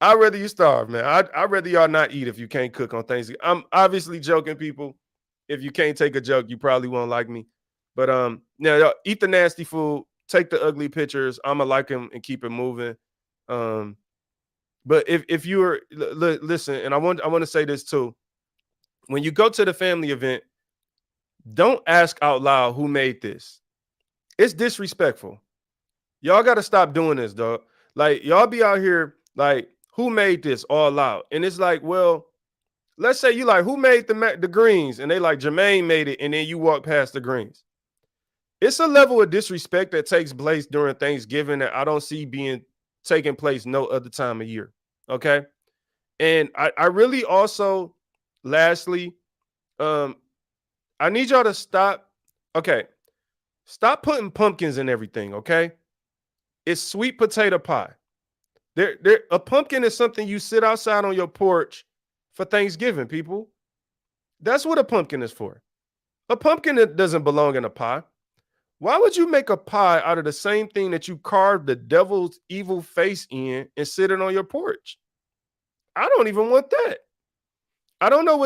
I'd rather you starve, man. I'd rather y'all not eat if you can't cook on Thanksgiving. I'm obviously joking, people. If you can't take a joke, you probably won't like me. But y'all eat the nasty food, take the ugly pictures. I'ma like them and keep it moving. But if you were listen, and I want to say this too. When you go to the family event, don't ask out loud who made this. It's disrespectful. Y'all got to stop doing this, dog. Like y'all be out here like, who made this all loud? And it's like, well, let's say you like, who made the greens? And they like, Jermaine made it. And then you walk past the greens. It's a level of disrespect that takes place during Thanksgiving that I don't see being taking place no other time of year. Okay. And I really also, lastly, I need y'all to stop. Okay. Stop putting pumpkins in everything. Okay. It's sweet potato pie. A pumpkin is something you sit outside on your porch for Thanksgiving, people. That's what a pumpkin is for. A pumpkin doesn't belong in a pie. Why would you make a pie out of the same thing that you carved the devil's evil face in and sit it on your porch? I don't even want that. I don't know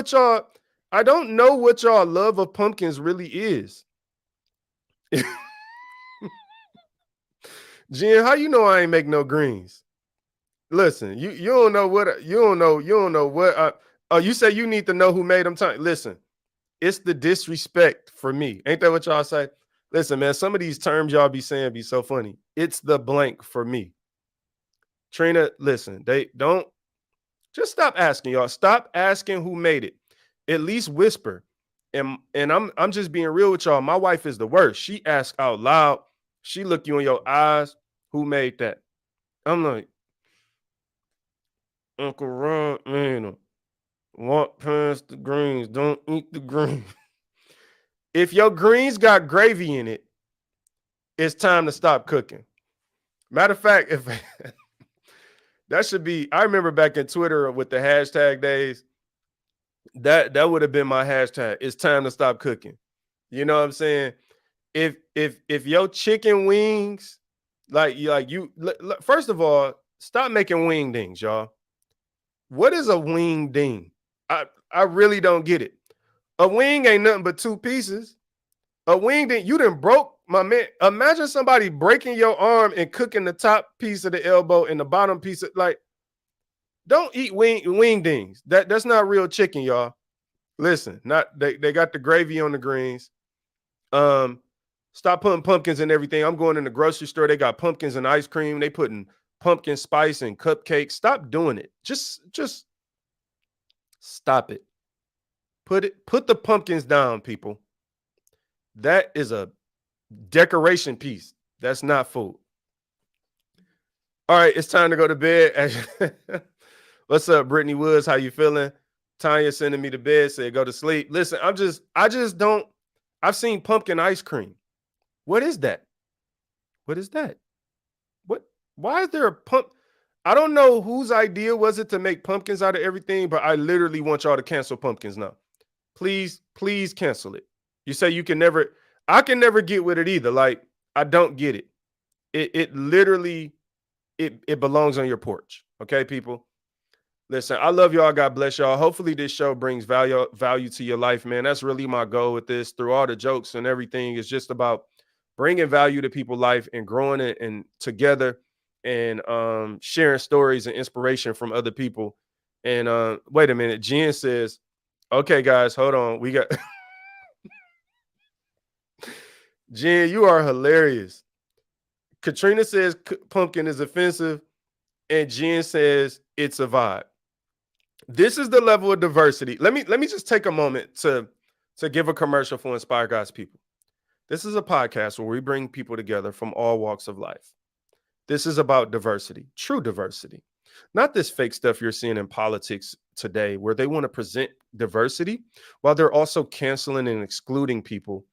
what y'all love of pumpkins really is. Jen, how you know I ain't make no greens? Listen, you don't know what you say you need to know who made them. Listen, it's the disrespect for me. Ain't that what y'all say? Listen, man, some of these terms y'all be saying be so funny. It's the blank for me. Trina, listen, they don't just stop asking, y'all. Stop asking who made it. At least whisper. And I'm just being real with y'all. My wife is the worst. She asks out loud. She look you in your eyes. Who made that? I'm like, Uncle Ron, man, walk past the greens. Don't eat the greens. If your greens got gravy in it, it's time to stop cooking. Matter of fact, if that should be, I remember back in Twitter with the hashtag days, that would have been my hashtag. It's time to stop cooking. You know what I'm saying? If your chicken wings, first of all, stop making wing dings, y'all. What is a wing ding? I really don't get it. A wing ain't nothing but two pieces. A wing ding, you done broke my man. Imagine somebody breaking your arm and cooking the top piece of the elbow and the bottom piece of don't eat wing dings. That's not real chicken, y'all. Listen, they got the gravy on the greens. Stop putting pumpkins in everything. I'm going in the grocery store. They got pumpkins and ice cream. They putting pumpkin spice and cupcakes. Stop doing it. Just stop it. Put the pumpkins down, people. That is a decoration piece. That's not food. All right, it's time to go to bed. What's up, Brittany Woods? How you feeling? Tanya sending me to bed, said go to sleep. Listen, I've seen pumpkin ice cream. What is that? What is that? Why is there a pump? I don't know whose idea was it to make pumpkins out of everything, but I literally want y'all to cancel pumpkins now. Please cancel it. You say I can never get with it either. Like, I don't get it. It literally, it belongs on your porch. Okay, people? Listen, I love y'all. God bless y'all. Hopefully this show brings value to your life, man. That's really my goal with this. Through all the jokes and everything, it's just about bringing value to people's life and growing it and together and sharing stories and inspiration from other people. And wait a minute. Jen says, okay, guys, hold on. We got Jen, you are hilarious. Katrina says pumpkin is offensive, and Jen says it's a vibe. This is the level of diversity. Let me just take a moment to give a commercial for Inspire God's People. This is a podcast where we bring people together from all walks of life. This is about diversity, true diversity. Not this fake stuff you're seeing in politics today where they want to present diversity while they're also canceling and excluding people,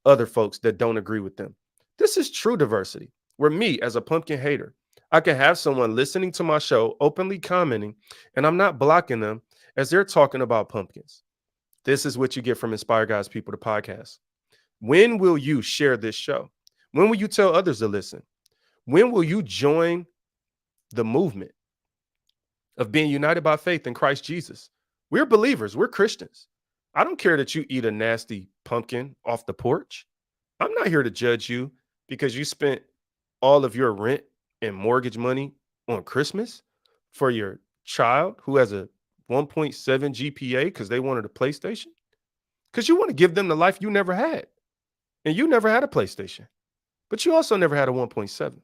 other folks that don't agree with them. This is true diversity, where me, as a pumpkin hater, I can have someone listening to my show, openly commenting, and I'm not blocking them as they're talking about pumpkins. This is what you get from Inspire God's People, the podcast. When will you share this show? When will you tell others to listen? When will you join the movement of being united by faith in Christ Jesus? We're believers. We're Christians. I don't care that you eat a nasty pumpkin off the porch. I'm not here to judge you because you spent all of your rent and mortgage money on Christmas for your child who has a 1.7 GPA because they wanted a PlayStation. Because you want to give them the life you never had. And you never had a PlayStation. But you also never had a 1.7.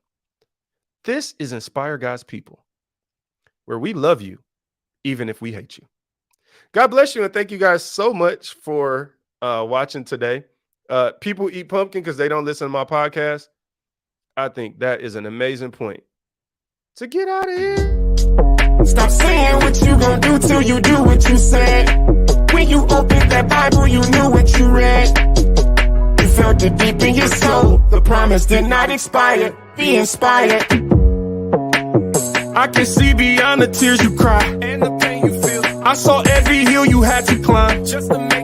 This is Inspire God's People, where we love you, even if we hate you. God bless you, and thank you guys so much for watching today. People eat pumpkin because they don't listen to my podcast. I think that is an amazing point. To get out of here. Stop saying what you gonna do till you do what you said. When you opened that Bible, you knew what you read. You felt it deep in your soul. The promise did not expire. Be inspired. I can see beyond the tears you cry and the pain you feel. I saw every hill you had to climb just to make